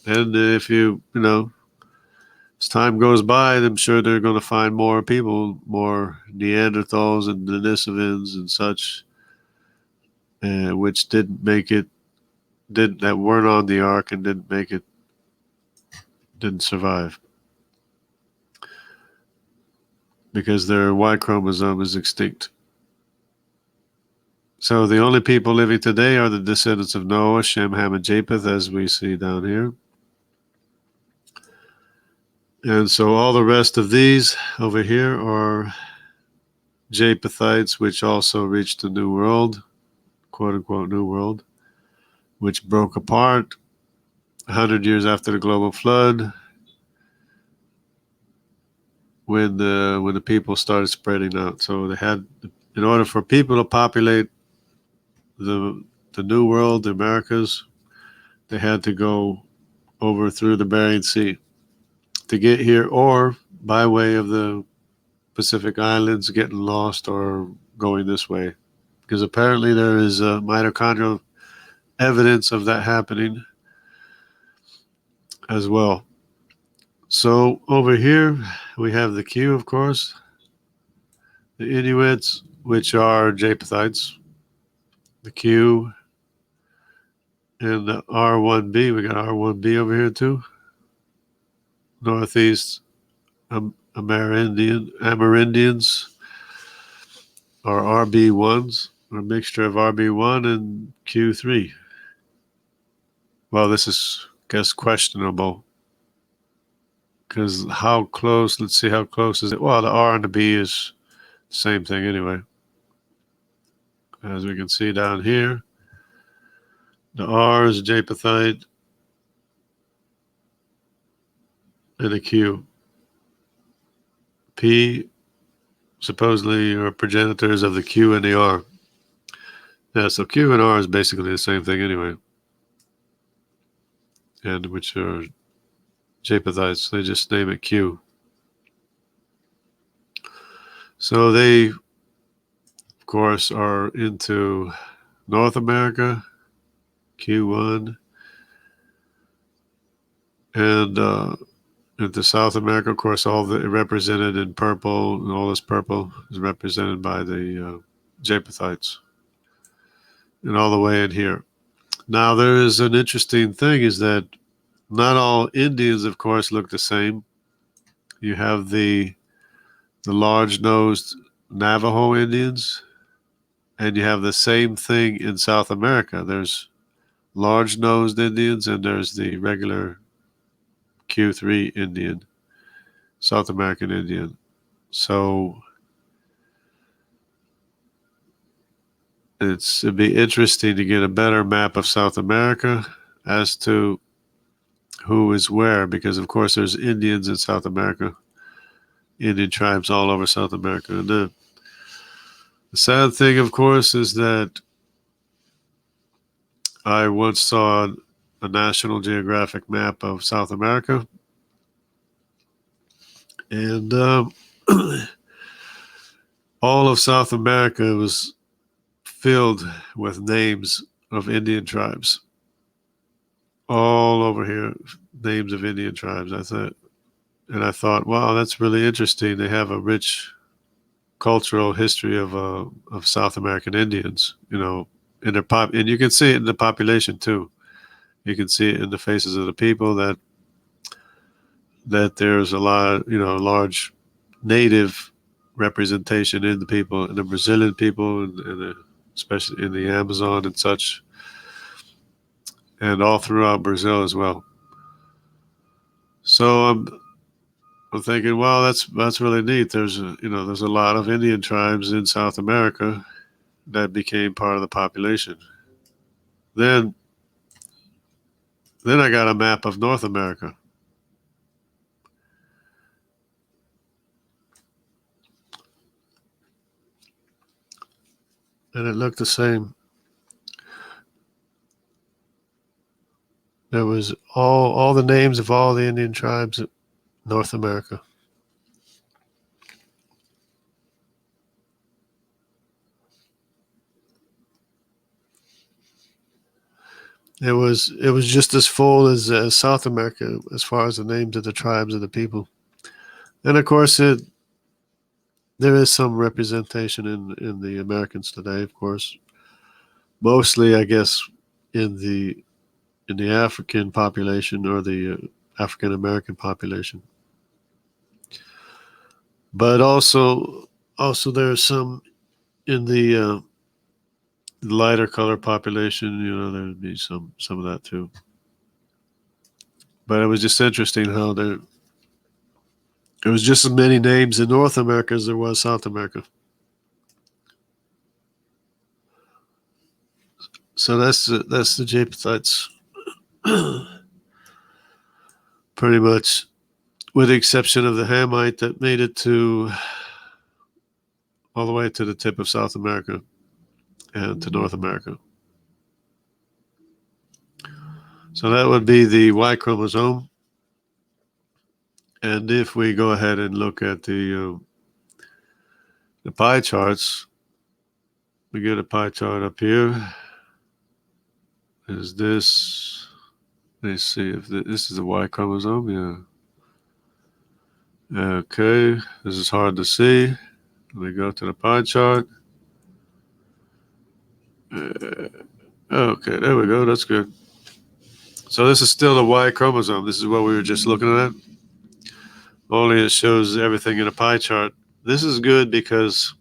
And if as time goes by, I'm sure they're going to find more people, more Neanderthals and Denisovans and such, which didn't make it, that weren't on the ark and didn't make it, didn't survive because their Y chromosome is extinct. So the only people living today are the descendants of Noah, Shem, Ham, and Japheth, as we see down here. And so all the rest of these over here are Japhethites, which also reached the New World, quote unquote New World, which broke apart 100 years after the global flood, when the people started spreading out. So they had, in order for people to populate the New World, the Americas, they had to go over through the Bering Sea to get here, or by way of the Pacific Islands, getting lost or going this way, because apparently there is mitochondrial evidence of that happening as well. So over here we have the Q, of course, the Inuits, which are Japhethites, the Q, and the R1B. We got R1B over here too. Northeast Amerindians are RB1s, or a mixture of RB1 and Q3. Well, this is, I guess, questionable, because how close, let's see, how close is it? Well, the R and the B is the same thing anyway. As we can see down here, the R is Japhethite and a Q. P supposedly are progenitors of the Q and the R. Yeah, so Q and R is basically the same thing anyway. And which are Japhethites, they just name it Q. So they, of course, are into North America, Q1, and into South America. Of course, all the represented in purple, and all this purple is represented by the Japhethites, and all the way in here. Now, there is an interesting thing, is that not all Indians, of course, look the same. You have the large-nosed Navajo Indians, and you have the same thing in South America. There's large-nosed Indians, and there's the regular Q3 Indian, South American Indian. So it'd be interesting to get a better map of South America as to who is where, because of course there's Indians in South America, Indian tribes all over South America. And the sad thing, of course, is that I once saw a National Geographic map of South America, and all of South America was filled with names of Indian tribes. All over here, names of Indian tribes. I thought, wow, that's really interesting. They have a rich cultural history of South American Indians, in their and you can see it in the population too. You can see it in the faces of the people that there's a lot, large native representation in the people, in the Brazilian people, and especially in the Amazon and such, and all throughout Brazil as well. So I'm thinking, well, that's really neat. There's a lot of Indian tribes in South America that became part of the population. Then Then I got a map of North America. And it looked the same. There was all the names of all the Indian tribes in North America. It was just as full as South America as far as the names of the tribes of the people. And of course, there is some representation in the Americans today. Of course, mostly, I guess, in the African population or the African American population. But also there's some in the lighter color population. You know, there'd be some of that too. But it was just interesting how there was just as many names in North America as there was South America. So that's the Japhethites, pretty much, with the exception of the Hamite that made it to all the way to the tip of South America and to North America. So that would be the Y chromosome. And if we go ahead and look at the pie charts, we get a pie chart up here. Is this? Let's see if this is the Y chromosome. Yeah. Okay, this is hard to see. We go to the pie chart. Okay, there we go. That's good. So this is still the Y chromosome. This is what we were just looking at. Only it shows everything in a pie chart. This is good because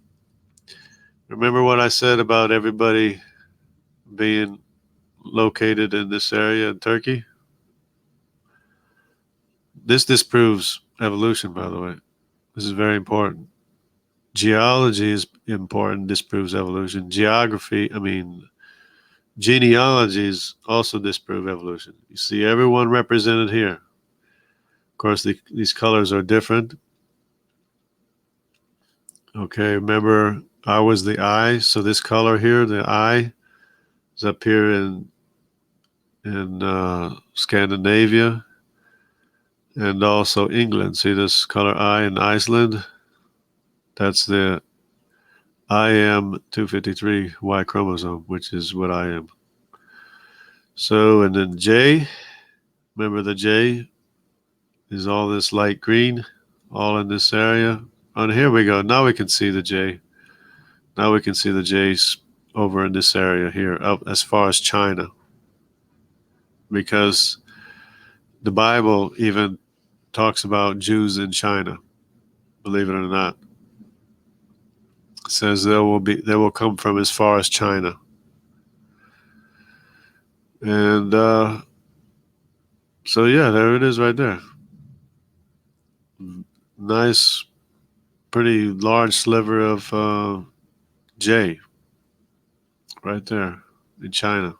remember what I said about everybody being located in this area in Turkey? This disproves evolution, by the way. This is very important. Geology is important, disproves evolution. Genealogies also disprove evolution. You see everyone represented here. Of course, these colors are different. Okay, remember, I was the eye, so this color here, the eye, is up here in Scandinavia and also England. See this color eye in Iceland? That's the IM 253 Y chromosome, which is what I am. So, and then J, remember the J is all this light green, all in this area. And here we go. Now we can see the J. Now we can see the J's over in this area here, up as far as China. Because the Bible even talks about Jews in China, believe it or not. It says they will come from as far as China. And so yeah, there it is right there. Nice, pretty large sliver of J right there in China.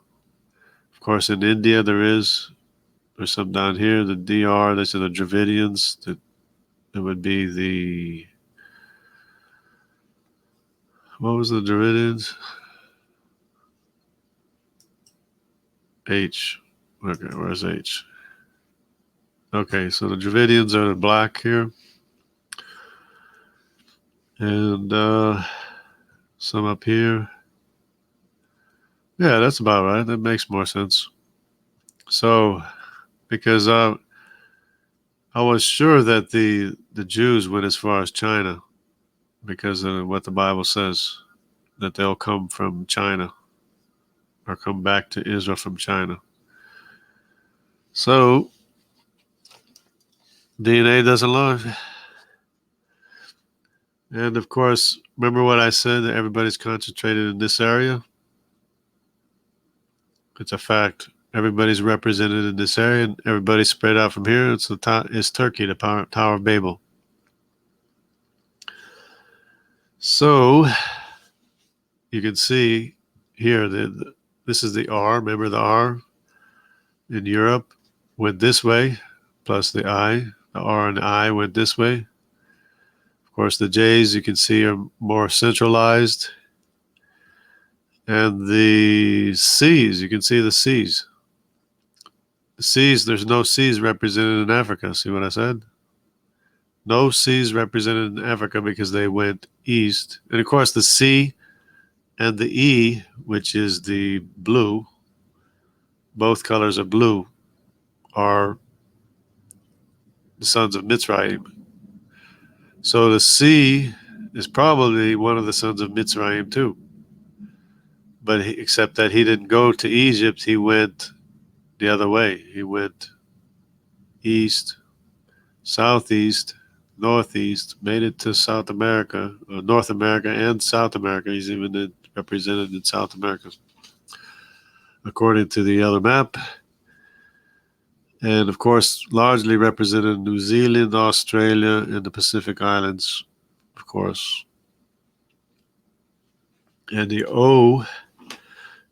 Of course, in India there's some down here, the DR, these are the Dravidians. That would be the, what was the Dravidians? H. Okay, where's H? Okay, so the Dravidians are the black here. And some up here. Yeah, that's about right. That makes more sense. So, because I was sure that the Jews went as far as China because of what the Bible says, that they'll come from China or come back to Israel from China. So, DNA doesn't lie. And of course, remember what I said, that everybody's concentrated in this area? It's a fact. Everybody's represented in this area, and everybody's spread out from here. It's Turkey, the Tower of Babel. So you can see here that this is the R. Remember the R in Europe? went this way, plus the I. The R and the I went this way. Of course, the J's you can see are more centralized. And the C's, you can see the C's. The C's, there's no C's represented in Africa. See what I said? No C's represented in Africa because they went east. And of course, the C and the E, which is the blue, both colors of blue, are the sons of Mitzrayim. So the C is probably one of the sons of Mitzrayim too. But except that he didn't go to Egypt, he went the other way. He went east, southeast, northeast, made it to South America, North America and South America. He's even represented in South America, according to the yellow map. And of course, largely represented in New Zealand, Australia, and the Pacific Islands, of course. And the O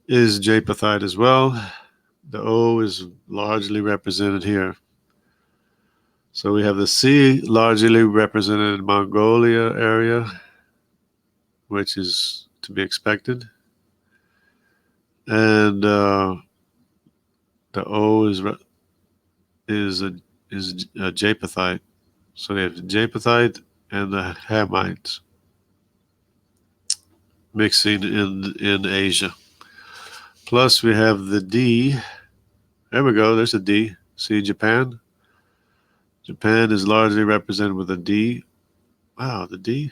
is Japhethite as well. The O is largely represented here. So we have the C largely represented in Mongolia area, which is to be expected. And the O is a Japhethite. So they have the Japhethite and the Hamites mixing in Asia. Plus we have the D. There we go. There's a D. See Japan? Japan is largely represented with a D. Wow, the D?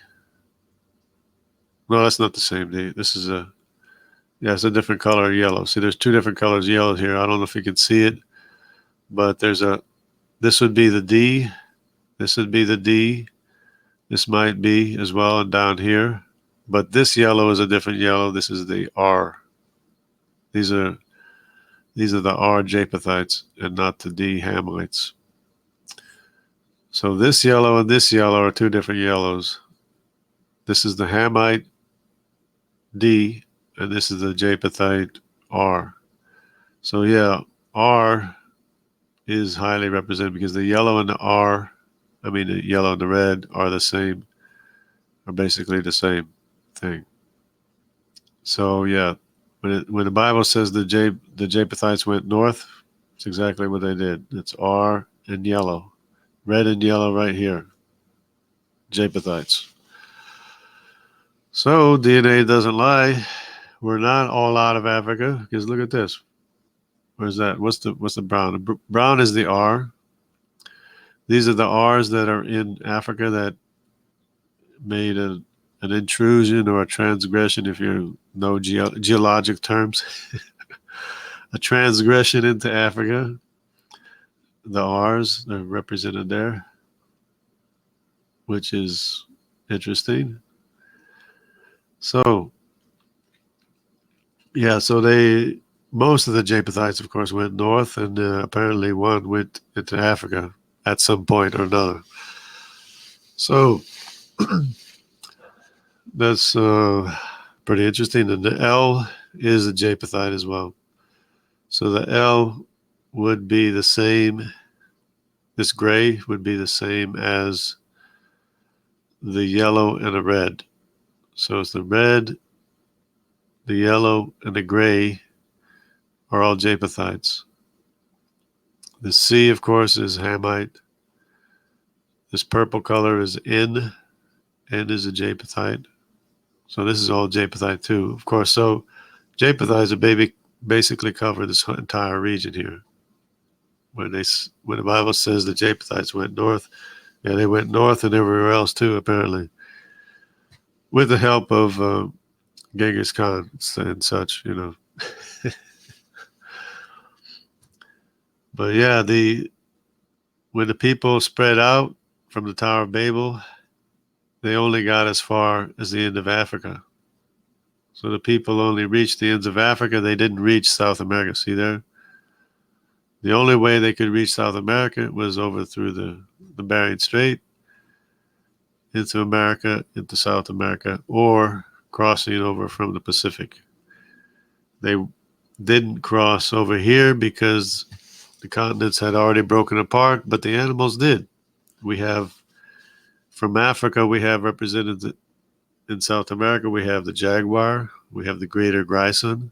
No, that's not the same D. This is it's a different color of yellow. See, there's two different colors of yellow here. I don't know if you can see it, but this would be the D. This would be the D. This might be as well, and down here. But this yellow is a different yellow. This is the R. These are the R Japhethites and not the D Hamites. So this yellow and this yellow are two different yellows. This is the Hamite D, and this is the Japhethite R. So yeah, R is highly represented because the yellow and the R, the yellow and the red are the same, are basically the same thing. So yeah, when the Bible says the Japhethites went north, it's exactly what they did. It's R and yellow. Red and yellow right here. Japhethites. So DNA doesn't lie. We're not all out of Africa because look at this. Where's that? What's the brown? The brown is the R. These are the R's that are in Africa that made an intrusion or a transgression, if you know geologic terms. A transgression into Africa. The R's are represented there, which is interesting. So, yeah, so most of the Japhethites, of course, went north, and apparently one went into Africa at some point or another. So, that's pretty interesting. And the L is a Japhethite as well. So the L would be the same, this gray would be the same as the yellow and the red. So it's the red, the yellow, and the gray are all Japhethites. The C, of course, is Hamite. This purple color is N. N is a Japhethite. So this is all Japhethite too, of course. So Japhethites are basically cover this entire region here. When the Bible says the Japhethites went north, yeah, they went north and everywhere else too, apparently, with the help of Genghis Khan and such, But yeah, when the people spread out from the Tower of Babel, they only got as far as the end of Africa. So the people only reached the ends of Africa. They didn't reach South America. See there? The only way they could reach South America was over through the Bering Strait, into America, into South America, or crossing over from the Pacific. They didn't cross over here because The continents had already broken apart, but the animals did. We have, from Africa, we have represented in South America, we have the jaguar, we have the greater grayson.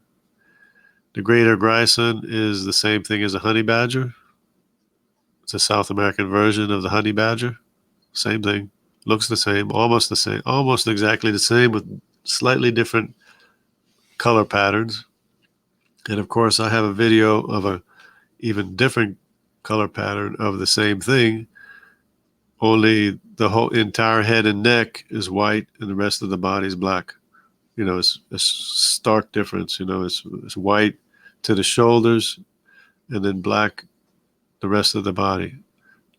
The greater grayson is the same thing as a honey badger. It's a South American version of the honey badger. Same thing. Looks the same, almost exactly the same with slightly different color patterns. And of course, I have a video of a even different color pattern of the same thing, only the whole entire head and neck is white and the rest of the body is black. It's a stark difference. It's white to the shoulders and then black the rest of the body.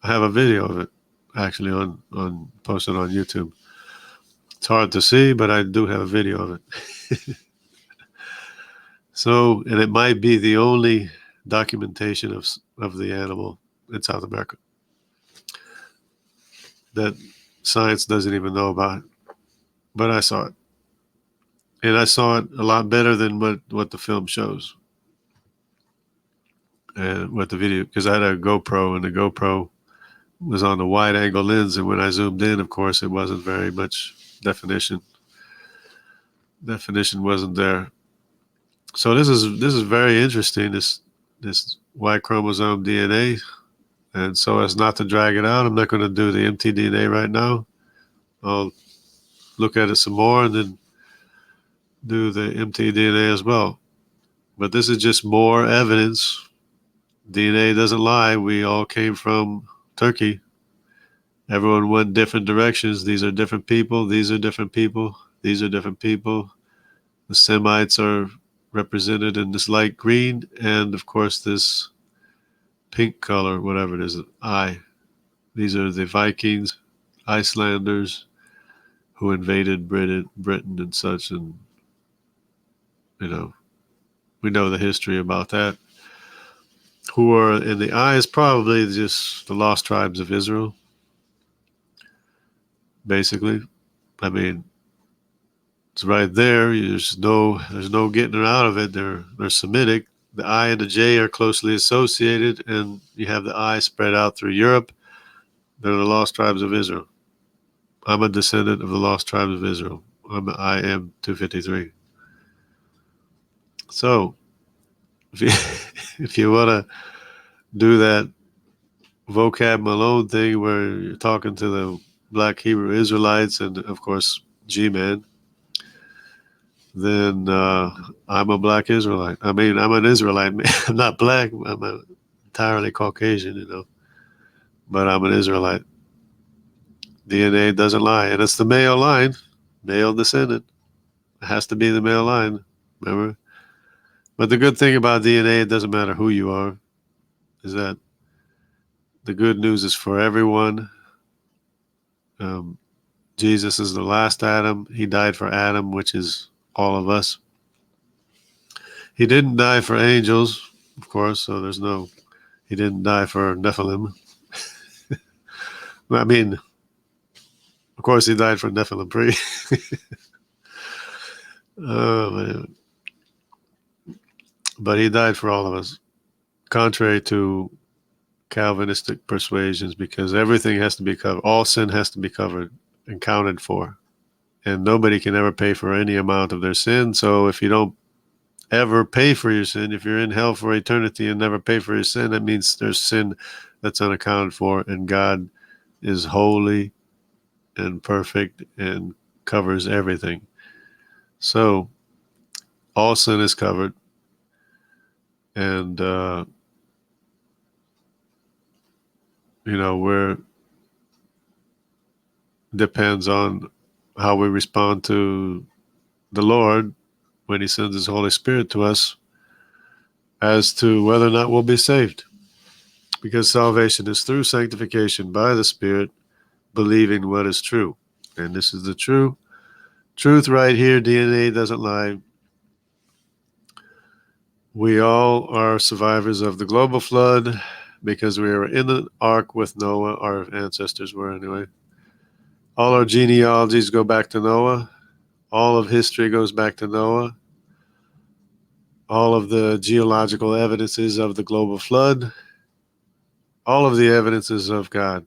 I have a video of it actually on posted on YouTube. It's hard to see, but I do have a video of it. So, and it might be the only documentation of the animal in South America that science doesn't even know about. But I saw it. And I saw it a lot better than what the film shows. And what the video, because I had a GoPro, and the GoPro was on the wide angle lens, and when I zoomed in, of course, it wasn't very much definition. Definition wasn't there. So this is very interesting, this Y chromosome DNA. And so as not to drag it out, I'm not going to do the mtDNA right now. I'll look at it some more and then do the mtDNA as well. But this is just more evidence. DNA doesn't lie. We all came from Turkey. Everyone went different directions. These are different people. These are different people. These are different people. The Semites are represented in this light green, and of course this pink color, whatever it is, eye. These are the Vikings, Icelanders, who invaded Britain and such, and we know the history about that. Who are in the eye is probably just the lost tribes of Israel, basically. I mean, it's right there. There's no getting out of it. They're Semitic. The I and the J are closely associated, and you have the I spread out through Europe. They're the lost tribes of Israel. I'm a descendant of the lost tribes of Israel. I am 253. So, if you want to do that vocab Malone thing where you're talking to the Black Hebrew Israelites and, of course, G-Man, then I'm a Black Israelite. I mean, I'm an Israelite. I'm not Black. I'm entirely Caucasian, but I'm an Israelite. DNA doesn't lie. And it's the male line, male descendant. It has to be the male line, remember? But the good thing about DNA, it doesn't matter who you are, is that the good news is for everyone. Jesus is the last Adam. He died for Adam, which is all of us. He didn't die for angels, of course, so he didn't die for Nephilim. I mean, of course, he died for Nephilim pre. Oh, man. But he died for all of us, contrary to Calvinistic persuasions, because everything has to be covered. All sin has to be covered and counted for. And nobody can ever pay for any amount of their sin. So if you don't ever pay for your sin, if you're in hell for eternity and never pay for your sin, that means there's sin that's unaccounted for, and God is holy and perfect and covers everything. So all sin is covered, and we're depends on how we respond to the Lord when he sends his Holy Spirit to us as to whether or not we'll be saved. Because salvation is through sanctification by the Spirit, believing what is true. And this is the truth right here. DNA doesn't lie. We all are survivors of the global flood because we were in the ark with Noah. Our ancestors were anyway. All our genealogies go back to Noah. All of history goes back to Noah. All of the geological evidences of the global flood all of the evidences of God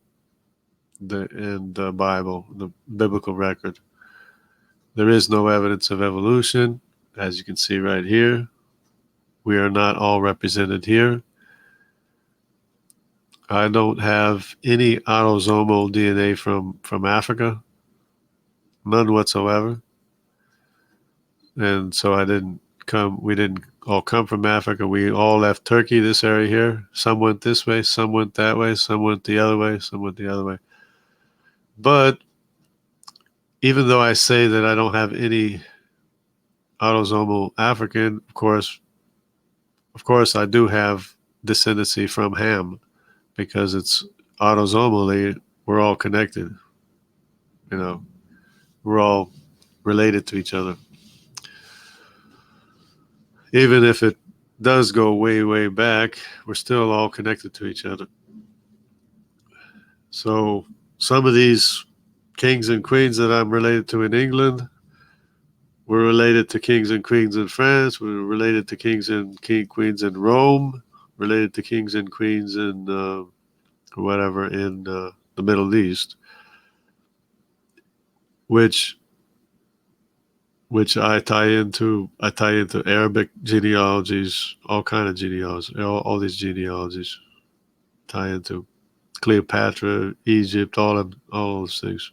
in the Bible, the biblical record. There is no evidence of evolution, as you can see right here. We are not all represented here. I don't have any autosomal DNA from Africa, none whatsoever. And so we didn't all come from Africa. We all left Turkey, this area here. Some went this way, some went that way, some went the other way, some went the other way. But even though I say that I don't have any autosomal African, of course, I do have descendancy from Ham because it's autosomally, we're all connected. You know, we're all related to each other. Even if it does go way, way back, we're still all connected to each other. So some of these kings and queens that I'm related to in England, we're related to kings and queens in France, we're related to kings and queens in Rome, related to kings and queens in whatever in the Middle East, which I tie into Arabic genealogies, all kind of genealogies, all these genealogies tie into Cleopatra, Egypt, all those things.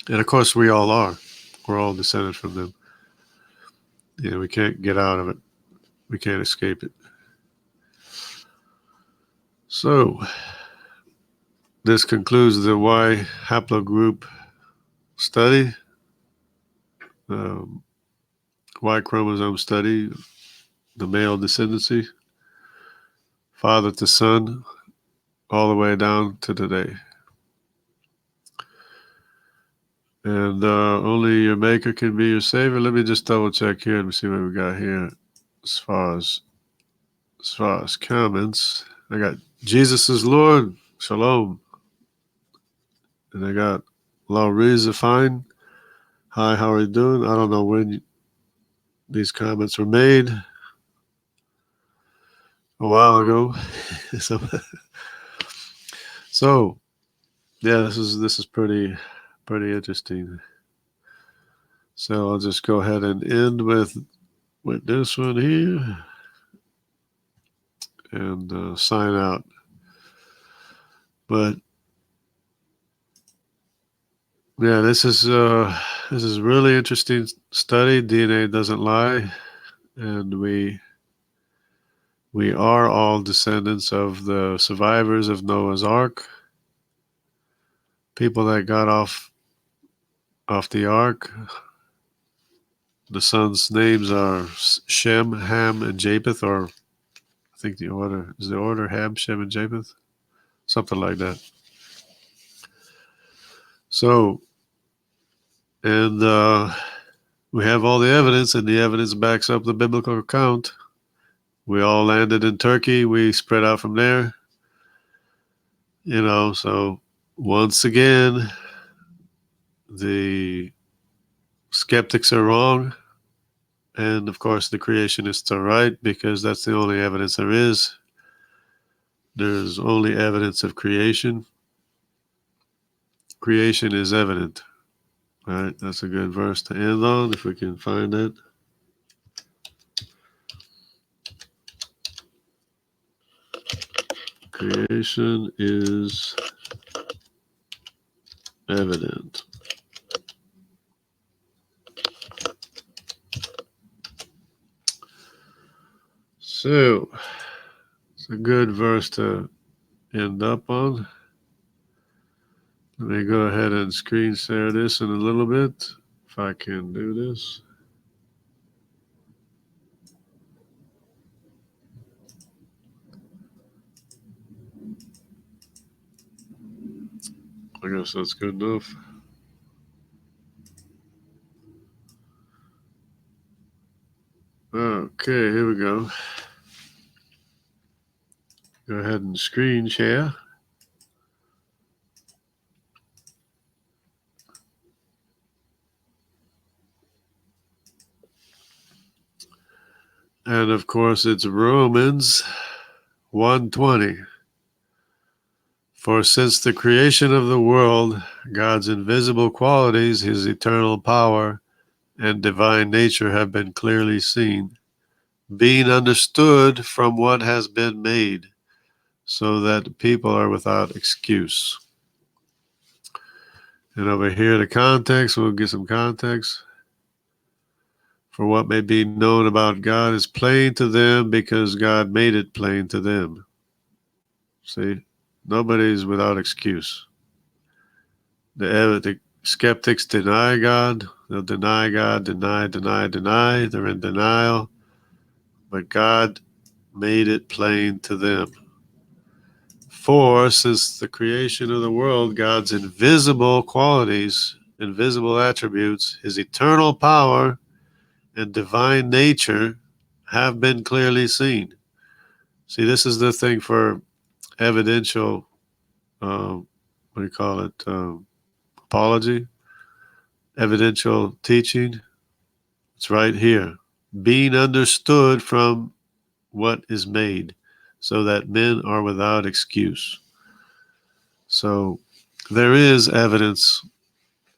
And of course we all are. We're all descended from them. Yeah, we can't get out of it. We can't escape it. So this concludes the Y haplogroup study, um, Y chromosome study, the male descendancy, father to son, all the way down to today. And only your maker can be your savior. Let me just double check here and see what we got here as far as comments. I got Jesus is Lord, Shalom. And I got Lauriza Fine. Hi, how are you doing? I don't know when these comments were made. A while ago. So yeah, this is pretty interesting. So I'll just go ahead and end with this one here and sign out. But yeah, this is really interesting study. DNA doesn't lie, and we are all descendants of the survivors of Noah's Ark, people that got off the ark. The sons' names are Shem, Ham, and Japheth, or I think the order Ham, Shem, and Japheth, something like that. So, and we have all the evidence, and the evidence backs up the biblical account. We all landed in Turkey. We spread out from there. So once again, the skeptics are wrong. And of course, the creationists are right, because that's the only evidence there is. There's only evidence of creation. Creation is evident. All right, that's a good verse to end on, if we can find it. Creation is evident. So, it's a good verse to end up on. Let me go ahead and screen share this in a little bit, if I can do this. I guess that's good enough. Okay, here we go. Go ahead and screen share. And of course, it's Romans 1:20. For since the creation of the world, God's invisible qualities, his eternal power, and divine nature have been clearly seen, being understood from what has been made, so that people are without excuse. And over here, the context, we'll get some context. For what may be known about God is plain to them because God made it plain to them. See, nobody's without excuse. The skeptics deny God. They'll deny God, deny. They're in denial. But God made it plain to them. For since the creation of the world, God's invisible qualities, invisible attributes, his eternal power, and divine nature have been clearly seen. See, this is the thing for evidential, what do you call it, apology, evidential teaching. It's right here. Being understood from what is made, so that men are without excuse. So there is evidence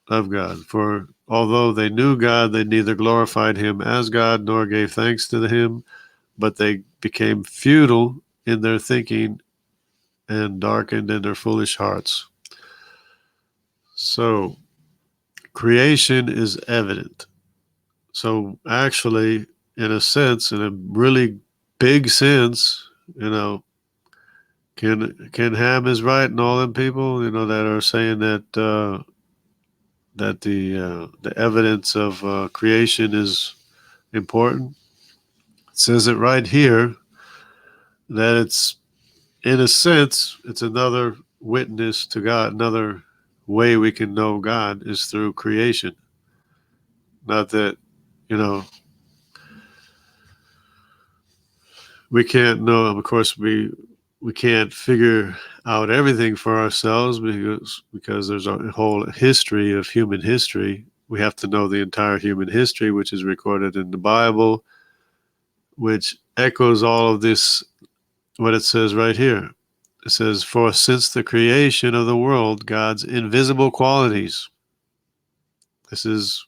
of God. For although they knew God, they neither glorified him as God nor gave thanks to him, but they became futile in their thinking and darkened in their foolish hearts. So creation is evident. So actually, in a sense, in a really big sense, Ken Ham is right, and all them people, that are saying that the evidence of creation is important. It says it right here that it's, in a sense, it's another witness to God. Another way we can know God is through creation. Not that, you know, we can't know. Of course, we can't figure out everything for ourselves because there's a whole history of human history. We have to know the entire human history, which is recorded in the Bible, which echoes all of this, what it says right here. It says, for since the creation of the world, God's invisible qualities, this is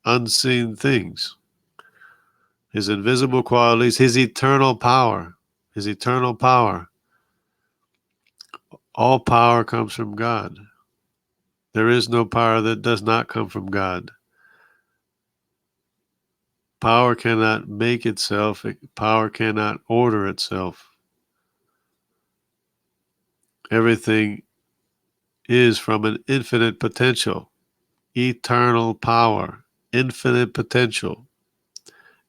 unseen things, his invisible qualities, his eternal power, all power comes from God. There is no power that does not come from God. Power cannot make itself. Power cannot order itself. Everything is from an infinite potential, eternal power, infinite potential,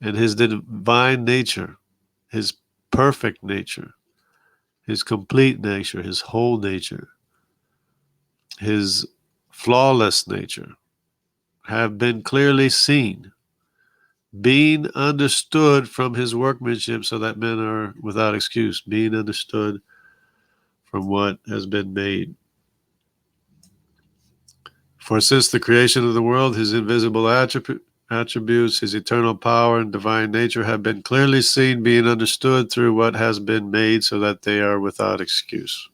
and his divine nature, his perfect nature, his complete nature, his whole nature, his flawless nature have been clearly seen, being understood from his workmanship, so that men are without excuse, being understood from what has been made. For since the creation of the world, his invisible attributes, his eternal power and divine nature have been clearly seen, being understood through what has been made, so that they are without excuse.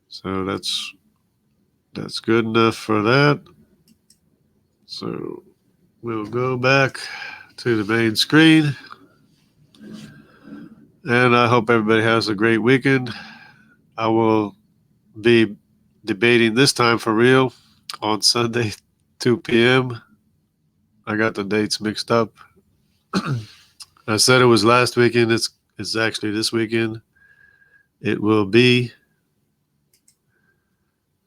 So that's good enough for that. So we'll go back to the main screen. And I hope everybody has a great weekend. I will be debating this time for real on Sunday, 2 p.m. I got the dates mixed up. I said it was last weekend. It's actually this weekend. It will be,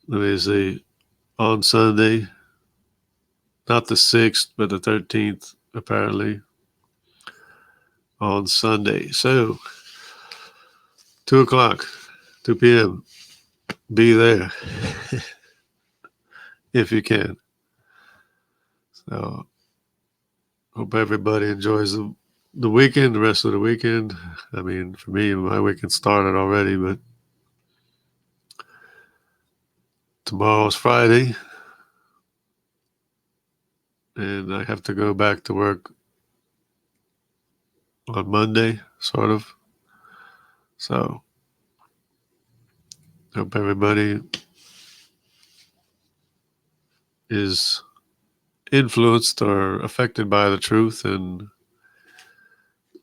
let me see, on Sunday, not the 6th, but the 13th, apparently, on Sunday. So, 2 o'clock, 2 p.m., be there if you can. So, hope everybody enjoys the weekend, the rest of the weekend. I mean, for me, my weekend started already, but tomorrow's Friday, and I have to go back to work on Monday, sort of. So Hope everybody is influenced or affected by the truth and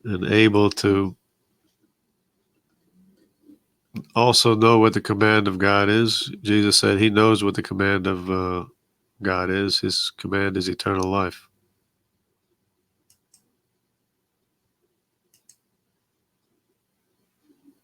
able to also know what the command of God is. Jesus said he knows what the command of God is. His command is eternal life.